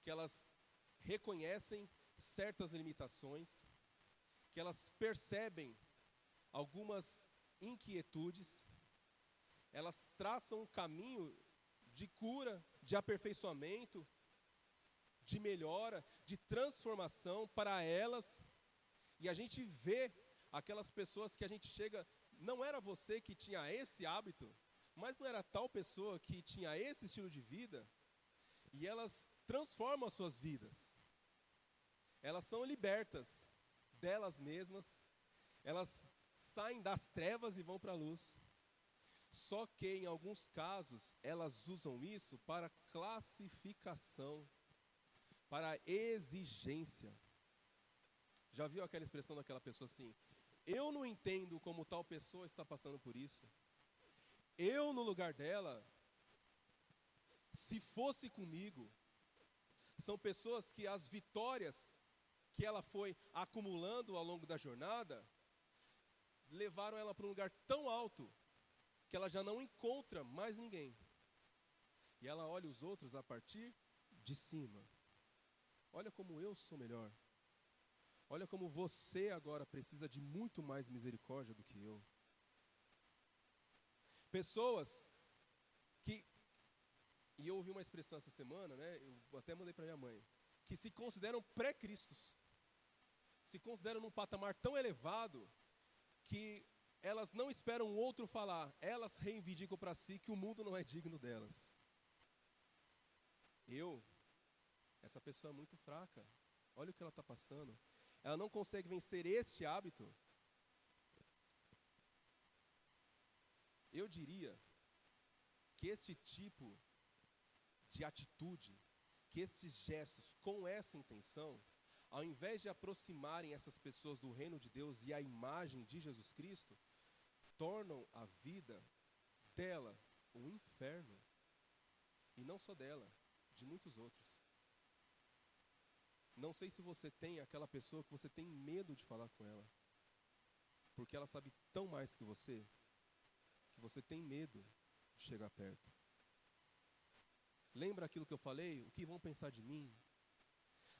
que elas reconhecem certas limitações, que elas percebem algumas inquietudes, elas traçam um caminho de cura, de aperfeiçoamento, de melhora, de transformação para elas. E a gente vê aquelas pessoas que a gente chega, não era você que tinha esse hábito, mas não era tal pessoa que tinha esse estilo de vida, e elas transformam as suas vidas. Elas são libertas delas mesmas, elas saem das trevas e vão para a luz. Só que em alguns casos elas usam isso para classificação, para exigência. Já viu aquela expressão daquela pessoa assim: eu não entendo como tal pessoa está passando por isso. Eu no lugar dela, se fosse comigo. São pessoas que as vitórias que ela foi acumulando ao longo da jornada levaram ela para um lugar tão alto que ela já não encontra mais ninguém. E ela olha os outros a partir de cima. Olha como eu sou melhor. Olha como você agora precisa de muito mais misericórdia do que eu. Pessoas que, e eu ouvi uma expressão essa semana, né, eu até mandei para minha mãe, que se consideram pré-cristos. Se consideram num patamar tão elevado que elas não esperam o outro falar, elas reivindicam para si que o mundo não é digno delas. Essa pessoa é muito fraca. Olha o que ela está passando. Ela não consegue vencer este hábito. Eu diria que esse tipo de atitude, que esses gestos com essa intenção, ao invés de aproximarem essas pessoas do reino de Deus e a imagem de Jesus Cristo, tornam a vida dela um inferno. E não só dela, de muitos outros. Não sei se você tem aquela pessoa que você tem medo de falar com ela, porque ela sabe tão mais que você você tem medo de chegar perto. Lembra aquilo que eu falei? O que vão pensar de mim?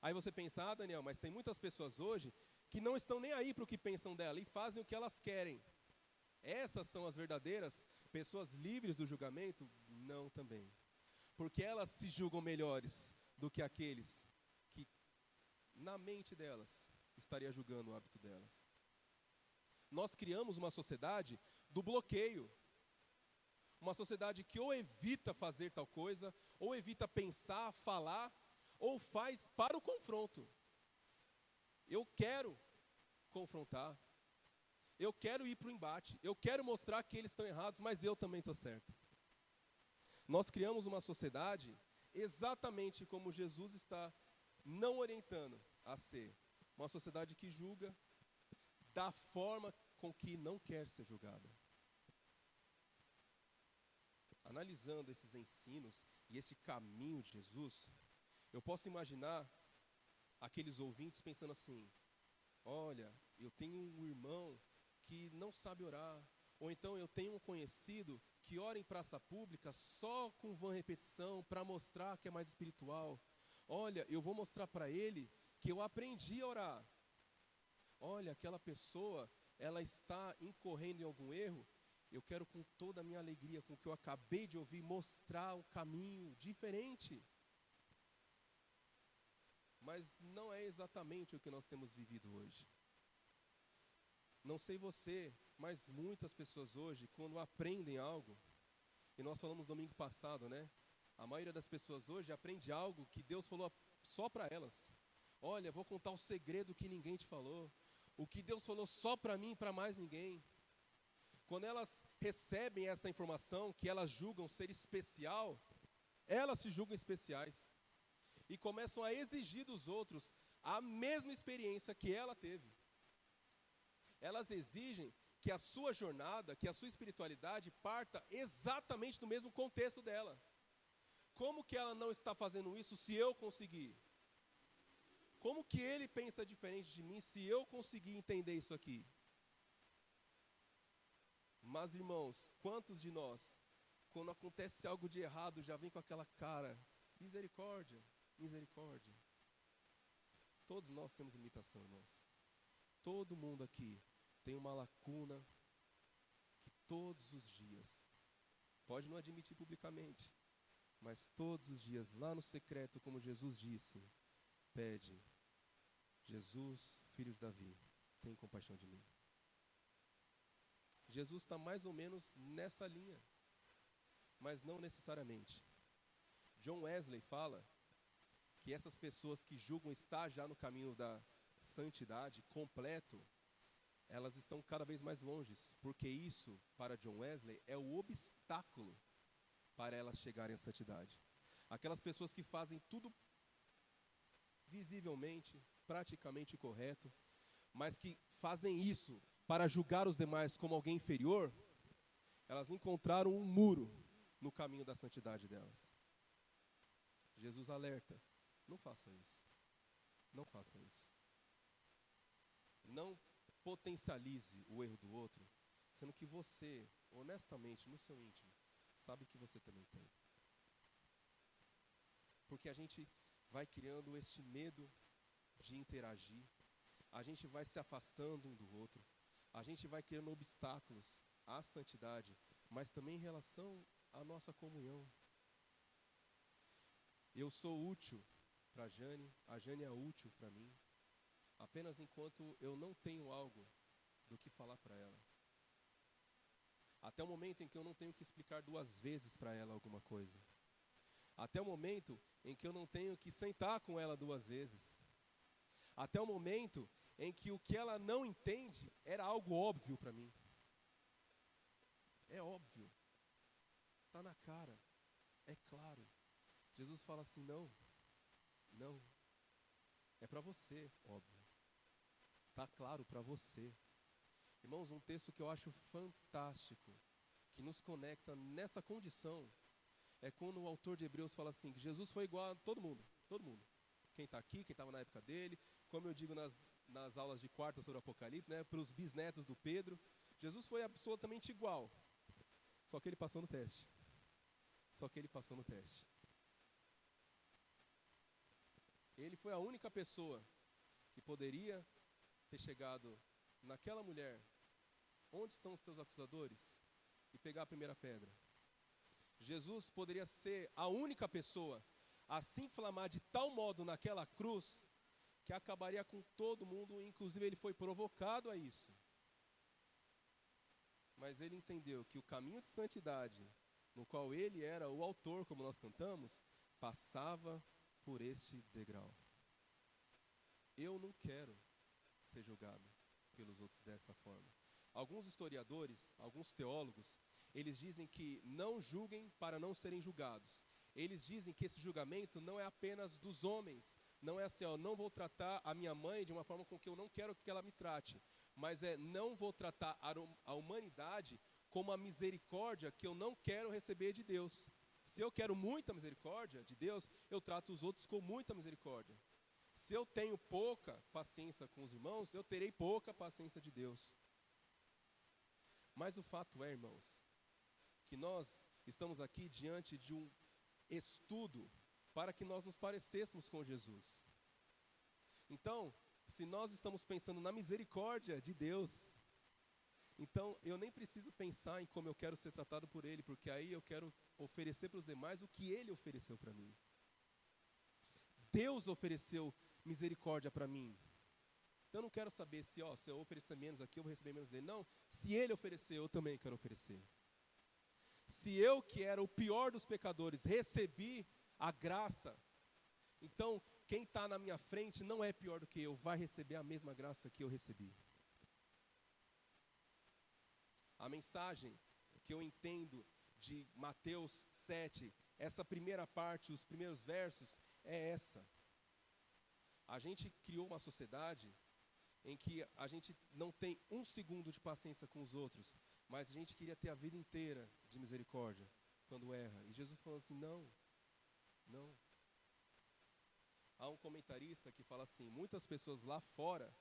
Aí você pensa: ah, Daniel, mas tem muitas pessoas hoje que não estão nem aí para o que pensam dela e fazem o que elas querem. Essas são as verdadeiras pessoas livres do julgamento? Não, também. Porque elas se julgam melhores do que aqueles que, na mente delas, estaria julgando o hábito delas. Nós criamos uma sociedade do bloqueio. Uma sociedade que ou evita fazer tal coisa, ou evita pensar, falar, ou faz para o confronto. Eu quero confrontar. Eu quero ir para o embate. Eu quero mostrar que eles estão errados, mas eu também estou certo. Nós criamos uma sociedade exatamente como Jesus está não orientando a ser uma sociedade que julga da forma com que não quer ser julgada. Analisando esses ensinos e esse caminho de Jesus, eu posso imaginar aqueles ouvintes pensando assim: olha, eu tenho um irmão que não sabe orar, ou então eu tenho um conhecido que ora em praça pública só com vã repetição para mostrar que é mais espiritual. Olha, eu vou mostrar para ele que eu aprendi a orar. Olha, aquela pessoa, ela está incorrendo em algum erro. Eu quero com toda a minha alegria, com o que eu acabei de ouvir, mostrar um caminho diferente. Mas não é exatamente o que nós temos vivido hoje. Não sei você, mas muitas pessoas hoje, quando aprendem algo, e nós falamos domingo passado, né? A maioria das pessoas hoje aprende algo que Deus falou só para elas. Olha, vou contar o segredo que ninguém te falou. O que Deus falou só para mim e para mais ninguém. Quando elas recebem essa informação, que elas julgam ser especial, elas se julgam especiais. E começam a exigir dos outros a mesma experiência que ela teve. Elas exigem que a sua jornada, que a sua espiritualidade parta exatamente do mesmo contexto dela. Como que ela não está fazendo isso se eu conseguir? Como que ele pensa diferente de mim se eu conseguir entender isso aqui? Mas, irmãos, quantos de nós, quando acontece algo de errado, já vem com aquela cara, misericórdia, misericórdia? Todos nós temos limitação, irmãos. Todo mundo aqui tem uma lacuna que todos os dias, pode não admitir publicamente, mas todos os dias, lá no secreto, como Jesus disse, pede: Jesus, filho de Davi, tem compaixão de mim. Jesus está mais ou menos nessa linha, mas não necessariamente. John Wesley fala que essas pessoas que julgam estar já no caminho da santidade completo, elas estão cada vez mais longe, porque isso, para John Wesley, é o obstáculo para elas chegarem à santidade. Aquelas pessoas que fazem tudo visivelmente, praticamente correto, mas que fazem isso para julgar os demais como alguém inferior, elas encontraram um muro no caminho da santidade delas. Jesus alerta: não façam isso. Não façam isso. Não potencialize o erro do outro, sendo que você, honestamente, no seu íntimo, sabe que você também tem. Porque a gente vai criando este medo de interagir, a gente vai se afastando um do outro, a gente vai criando obstáculos à santidade, mas também em relação à nossa comunhão. Eu sou útil para a Jane é útil para mim, apenas enquanto eu não tenho algo do que falar para ela. Até o momento em que eu não tenho que explicar 2 vezes para ela alguma coisa. Até o momento em que eu não tenho que sentar com ela 2 vezes. Até o momento em que o que ela não entende era algo óbvio para mim. É óbvio. Está na cara. É claro. Jesus fala assim: não. Não. É para você, óbvio. Está claro para você. Irmãos, um texto que eu acho fantástico, que nos conecta nessa condição, é quando o autor de Hebreus fala assim, que Jesus foi igual a todo mundo, todo mundo. Quem está aqui, quem estava na época dele, como eu digo nas aulas de quarta sobre o Apocalipse, né, para os bisnetos do Pedro, Jesus foi absolutamente igual, só que ele passou no teste. Só que ele passou no teste. Ele foi a única pessoa que poderia ter chegado naquela mulher: onde estão os teus acusadores? E pegar a primeira pedra. Jesus poderia ser a única pessoa a se inflamar de tal modo naquela cruz que acabaria com todo mundo, inclusive ele foi provocado a isso. Mas ele entendeu que o caminho de santidade, no qual ele era o autor, como nós cantamos, passava por este degrau. Eu não quero ser julgado pelos outros dessa forma. Alguns historiadores, alguns teólogos, eles dizem que não julguem para não serem julgados. eles dizem que esse julgamento não é apenas dos homens. Não é assim, ó, não vou tratar a minha mãe de uma forma com que eu não quero que ela me trate. Mas não vou tratar a humanidade como a misericórdia que eu não quero receber de Deus. Se eu quero muita misericórdia de Deus, eu trato os outros com muita misericórdia. Se eu tenho pouca paciência com os irmãos, eu terei pouca paciência de Deus. Mas o fato é, irmãos, que nós estamos aqui diante de um estudo para que nós nos parecêssemos com Jesus. Então, se nós estamos pensando na misericórdia de Deus, então eu nem preciso pensar em como eu quero ser tratado por Ele, porque aí eu quero oferecer para os demais o que Ele ofereceu para mim. Deus ofereceu misericórdia para mim. Então eu não quero saber se eu oferecer menos aqui, eu vou receber menos dele. Não, se Ele ofereceu, eu também quero oferecer. Se eu, que era o pior dos pecadores, recebi a graça, então quem está na minha frente não é pior do que eu, vai receber a mesma graça que eu recebi. A mensagem que eu entendo de Mateus 7, essa primeira parte, os primeiros versos, é essa. A gente criou uma sociedade em que a gente não tem um segundo de paciência com os outros, mas a gente queria ter a vida inteira de misericórdia quando erra. E Jesus falou assim, não. Há um comentarista que fala assim, muitas pessoas lá fora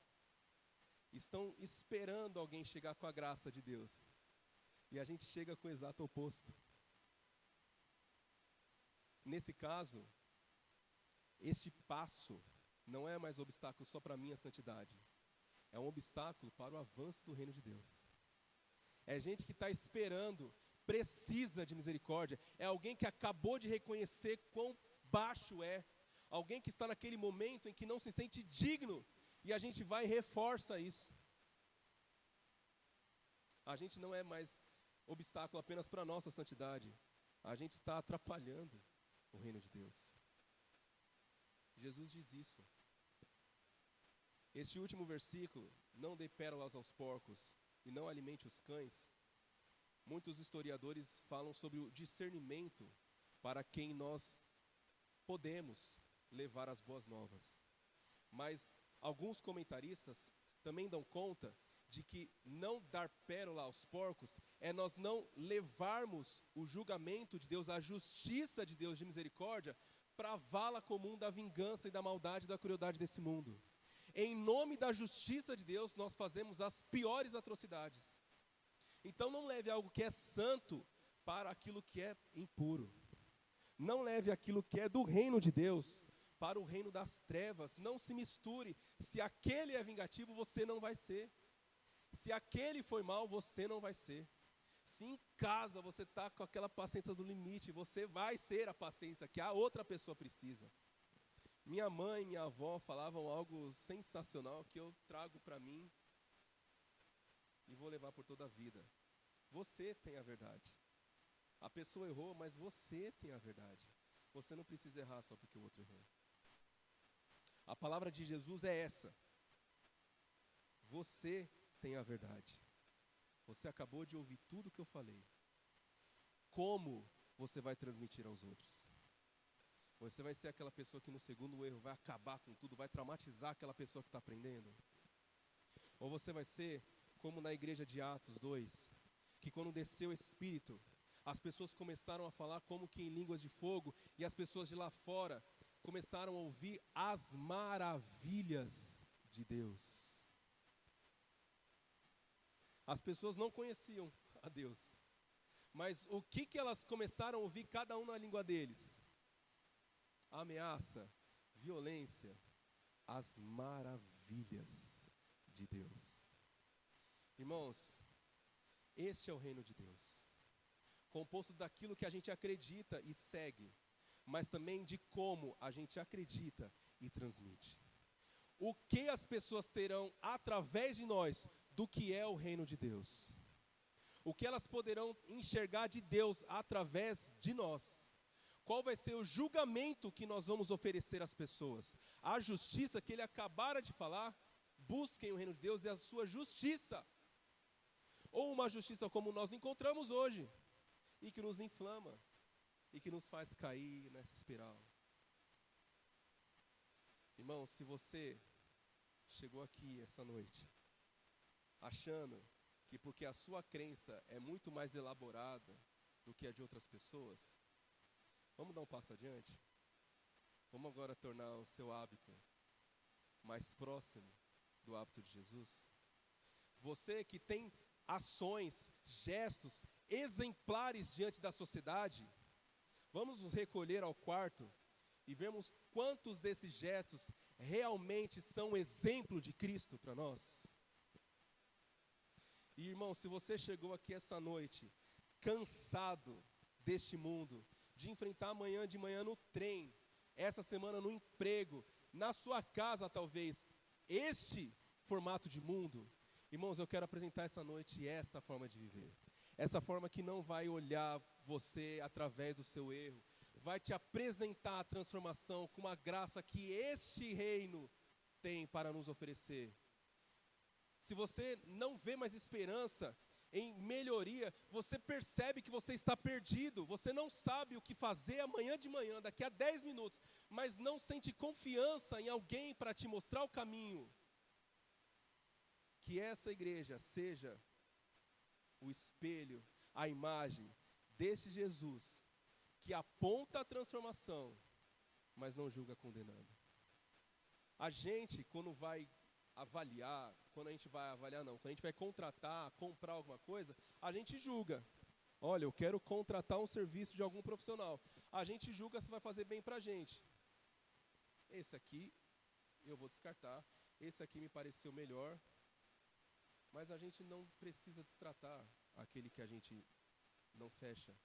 estão esperando alguém chegar com a graça de Deus. E a gente chega com o exato oposto. Nesse caso, este passo não é mais obstáculo só para a minha santidade. É um obstáculo para o avanço do reino de Deus. É gente que está esperando, precisa de misericórdia. É alguém que acabou de reconhecer quão baixo é. Alguém que está naquele momento em que não se sente digno. E a gente vai e reforça isso. A gente não é mais obstáculo apenas para a nossa santidade. A gente está atrapalhando o reino de Deus. Jesus diz isso. Este último versículo, não dê pérolas aos porcos e não alimente os cães. Muitos historiadores falam sobre o discernimento para quem nós podemos levar as boas novas. Mas alguns comentaristas também dão conta de que não dar pérola aos porcos é nós não levarmos o julgamento de Deus, a justiça de Deus de misericórdia, para a vala comum da vingança e da maldade e da crueldade desse mundo. Em nome da justiça de Deus, nós fazemos as piores atrocidades. Então não leve algo que é santo para aquilo que é impuro. Não leve aquilo que é do reino de Deus para o reino das trevas. Não se misture. Se aquele é vingativo, você não vai ser. Se aquele foi mal, você não vai ser. Se em casa você está com aquela paciência do limite, você vai ser a paciência que a outra pessoa precisa. Minha mãe e minha avó falavam algo sensacional que eu trago para mim e vou levar por toda a vida. Você tem a verdade. A pessoa errou, mas você tem a verdade. Você não precisa errar só porque o outro errou. A palavra de Jesus é essa. Você tem a verdade. Você acabou de ouvir tudo que eu falei. Como você vai transmitir aos outros? Você vai ser aquela pessoa que no segundo erro vai acabar com tudo, vai traumatizar aquela pessoa que está aprendendo? Ou você vai ser como na igreja de Atos 2, que quando desceu o Espírito, as pessoas começaram a falar como que em línguas de fogo, e as pessoas de lá fora começaram a ouvir as maravilhas de Deus. As pessoas não conheciam a Deus, mas o que elas começaram a ouvir, cada um na língua deles? Ameaça, violência, as maravilhas de Deus. Irmãos, este é o reino de Deus, composto daquilo que a gente acredita e segue, mas também de como a gente acredita e transmite. O que as pessoas terão através de nós do que é o reino de Deus? O que elas poderão enxergar de Deus através de nós? Qual vai ser o julgamento que nós vamos oferecer às pessoas? A justiça que ele acabara de falar, busquem o reino de Deus e a sua justiça. Ou uma justiça como nós encontramos hoje, e que nos inflama, e que nos faz cair nessa espiral. Irmão, se você chegou aqui essa noite achando que porque a sua crença é muito mais elaborada do que a de outras pessoas, vamos dar um passo adiante? Vamos agora tornar o seu hábito mais próximo do hábito de Jesus? Você que tem ações, gestos exemplares diante da sociedade, vamos nos recolher ao quarto e vermos quantos desses gestos realmente são exemplo de Cristo para nós. E irmão, se você chegou aqui essa noite cansado deste mundo, de enfrentar amanhã de manhã no trem, essa semana no emprego, na sua casa talvez, este formato de mundo, irmãos, eu quero apresentar essa noite essa forma de viver. Essa forma que não vai olhar você através do seu erro, vai te apresentar a transformação com uma graça que este reino tem para nos oferecer. Se você não vê mais esperança em melhoria, você percebe que você está perdido, você não sabe o que fazer amanhã de manhã, daqui a 10 minutos, mas não sente confiança em alguém para te mostrar o caminho. Que essa igreja seja o espelho, a imagem desse Jesus, que aponta a transformação, mas não julga condenando. A gente, quando a gente vai contratar, comprar alguma coisa, a gente julga. Olha, eu quero contratar um serviço de algum profissional. A gente julga se vai fazer bem pra gente. Esse aqui eu vou descartar, esse aqui me pareceu melhor, mas a gente não precisa destratar aquele que a gente não fecha.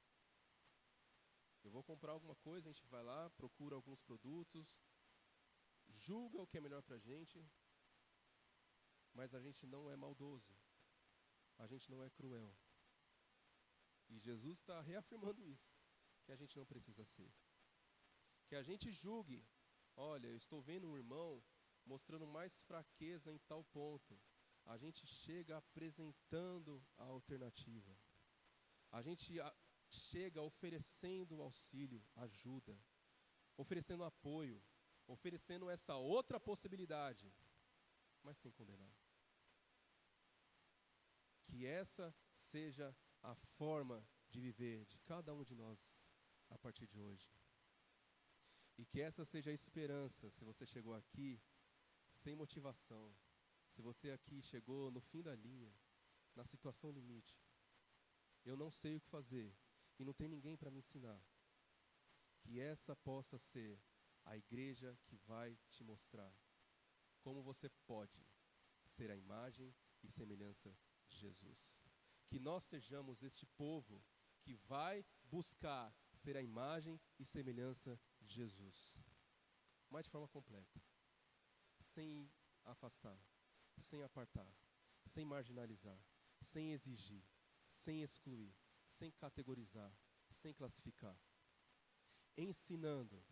Eu vou comprar alguma coisa, a gente vai lá, procura alguns produtos, julga o que é melhor pra gente, mas a gente não é maldoso, a gente não é cruel. E Jesus está reafirmando isso, que a gente não precisa ser. Que a gente julgue, olha, eu estou vendo um irmão mostrando mais fraqueza em tal ponto. A gente chega apresentando a alternativa. A gente chega oferecendo auxílio, ajuda, oferecendo apoio, oferecendo essa outra possibilidade, mas sem condenar. Que essa seja a forma de viver de cada um de nós a partir de hoje. E que essa seja a esperança, se você chegou aqui sem motivação, se você aqui chegou no fim da linha, na situação limite, eu não sei o que fazer e não tem ninguém para me ensinar. Que essa possa ser a igreja que vai te mostrar como você pode ser a imagem e semelhança de Jesus. Que nós sejamos este povo que vai buscar ser a imagem e semelhança de Jesus. Mas de forma completa. Sem afastar, sem apartar, sem marginalizar, sem exigir, sem excluir, sem categorizar, sem classificar. Ensinando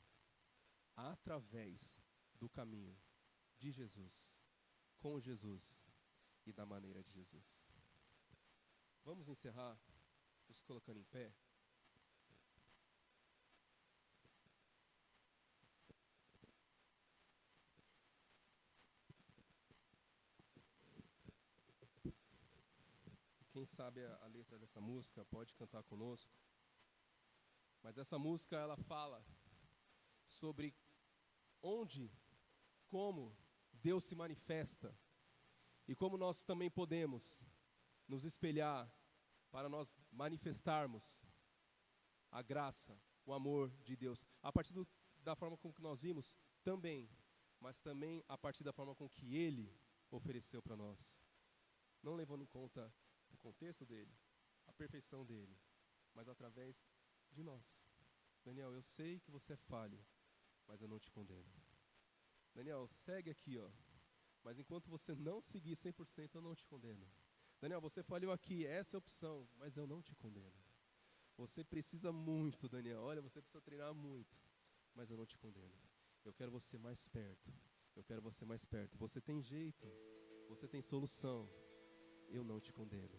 através do caminho de Jesus, com Jesus e da maneira de Jesus. Vamos encerrar nos colocando em pé. Quem sabe a letra dessa música pode cantar conosco. Mas essa música ela fala sobre onde, como Deus se manifesta e como nós também podemos nos espelhar para nós manifestarmos a graça, o amor de Deus. A partir da forma como que nós vimos também, mas também a partir da forma com que Ele ofereceu para nós. Não levando em conta o contexto dele, a perfeição dele, mas através de nós. Daniel, eu sei que você é falho, mas eu não te condeno. Daniel, segue aqui, ó. Mas enquanto você não seguir 100%, eu não te condeno. Daniel, você falhou aqui, essa é a opção, mas eu não te condeno. Você precisa muito, Daniel. Olha, você precisa treinar muito, mas eu não te condeno. Eu quero você mais perto. Eu quero você mais perto. Você tem jeito, você tem solução. Eu não te condeno.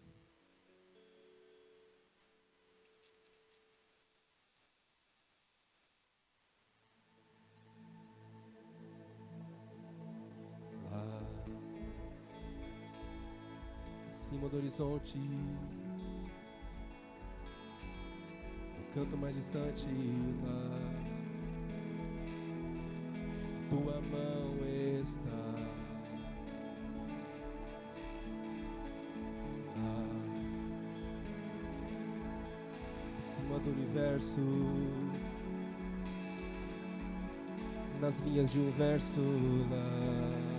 acima do horizonte, no canto mais distante lá, tua mão está lá, acima do universo, nas linhas de um verso lá,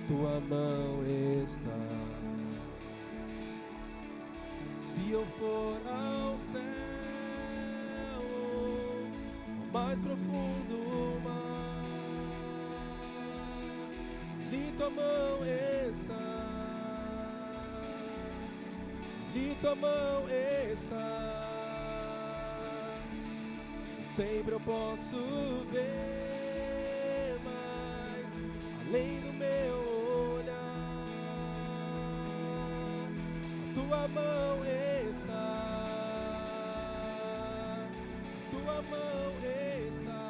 tua mão está. Se eu for ao céu, ao mais profundo mar, ali tua mão está, ali tua mão está. Sempre eu posso ver mais além do meu olhar. A tua mão está, a tua mão está.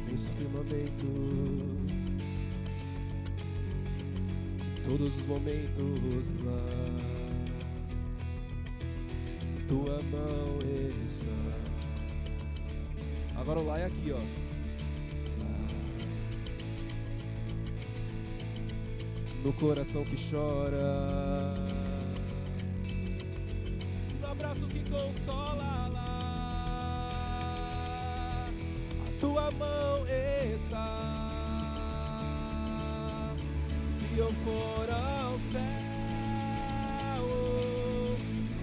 Nesse firmamento, todos os momentos lá, a tua mão está. Agora o lá é aqui, ó. Lá. No coração que chora, no abraço que consola lá, a tua mão está. Se eu for ao céu,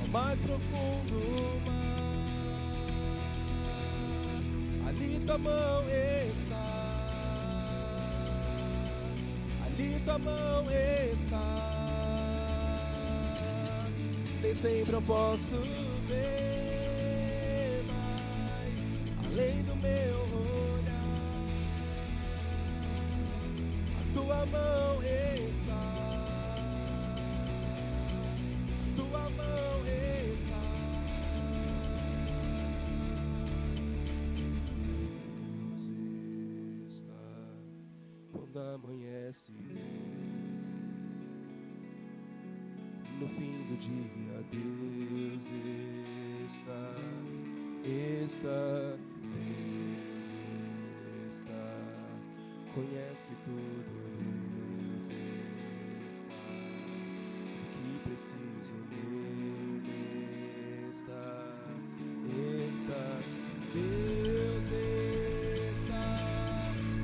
ao mais profundo mar, ali tua mão está, ali tua mão está. Nem sempre eu posso ver mais além do meu olhar. A tua mão está, a tua mão está. Deus está quando amanhece, no fim do dia. Deus está, Deus está, conhece tudo. Deus está, o que preciso nele está. Deus está,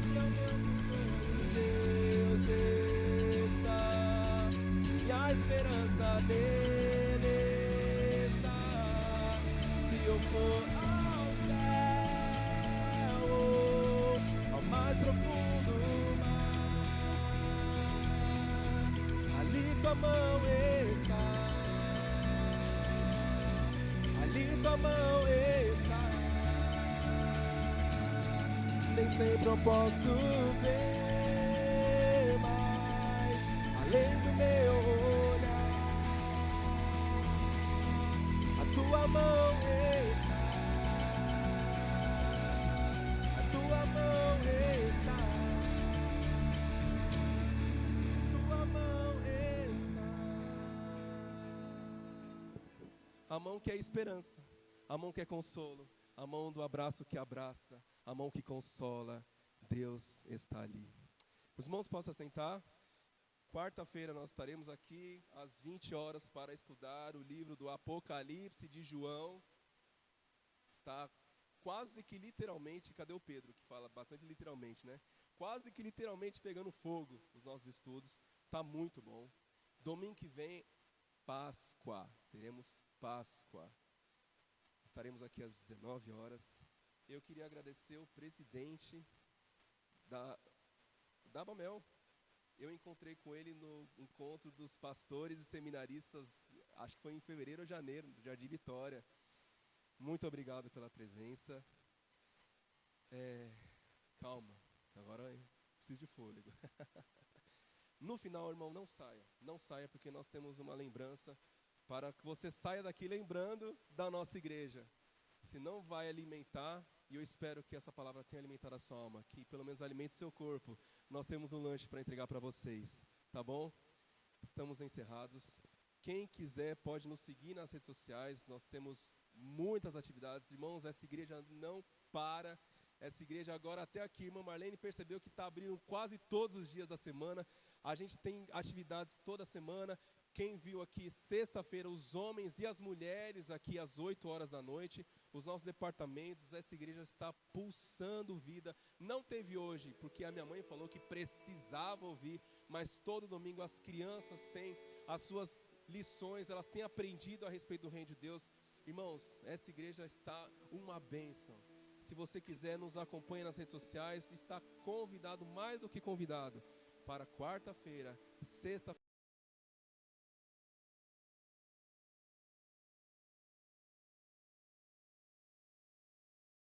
e ao meu consolo. Deus está, minha esperança nele está. Se eu for ao céu, ao mais profundo mar, ali tua mão está, ali tua mão está. Nem sempre eu posso ver mais além do meu olhar. A tua mão está, a tua mão está, a tua mão está. A mão que é esperança, a mão que é consolo, a mão do abraço que abraça, a mão que consola. Deus está ali. Os irmãos possam sentar. Quarta-feira nós estaremos aqui às 20 horas para estudar o livro do Apocalipse de João. Está quase que literalmente, cadê o Pedro que fala bastante literalmente, né? Quase que literalmente pegando fogo os nossos estudos. Está muito bom. Domingo que vem, Páscoa. Teremos Páscoa. Estaremos aqui às 19 horas. Eu queria agradecer o presidente da Bamel. Eu encontrei com ele no encontro dos pastores e seminaristas, acho que foi em fevereiro ou janeiro, no Jardim Vitória. Muito obrigado pela presença. Calma, agora eu preciso de fôlego. No final, irmão, não saia, porque nós temos uma lembrança para que você saia daqui lembrando da nossa igreja. se não vai alimentar, e eu espero que essa palavra tenha alimentado a sua alma, que pelo menos alimente seu corpo, nós temos um lanche para entregar para vocês, tá bom? Estamos encerrados. Quem quiser pode nos seguir nas redes sociais, nós temos muitas atividades. Irmãos, essa igreja não para. Essa igreja agora até aqui, irmã Marlene percebeu que está abrindo quase todos os dias da semana. A gente tem atividades toda semana. Quem viu aqui sexta-feira, os homens e as mulheres aqui às 8 horas da noite, os nossos departamentos, essa igreja está pulsando vida. Não teve hoje, porque a minha mãe falou que precisava ouvir, mas todo domingo as crianças têm as suas lições, elas têm aprendido a respeito do reino de Deus. Irmãos, essa igreja está uma bênção. Se você quiser, nos acompanhe nas redes sociais, está convidado, mais do que convidado, para quarta-feira, sexta-feira.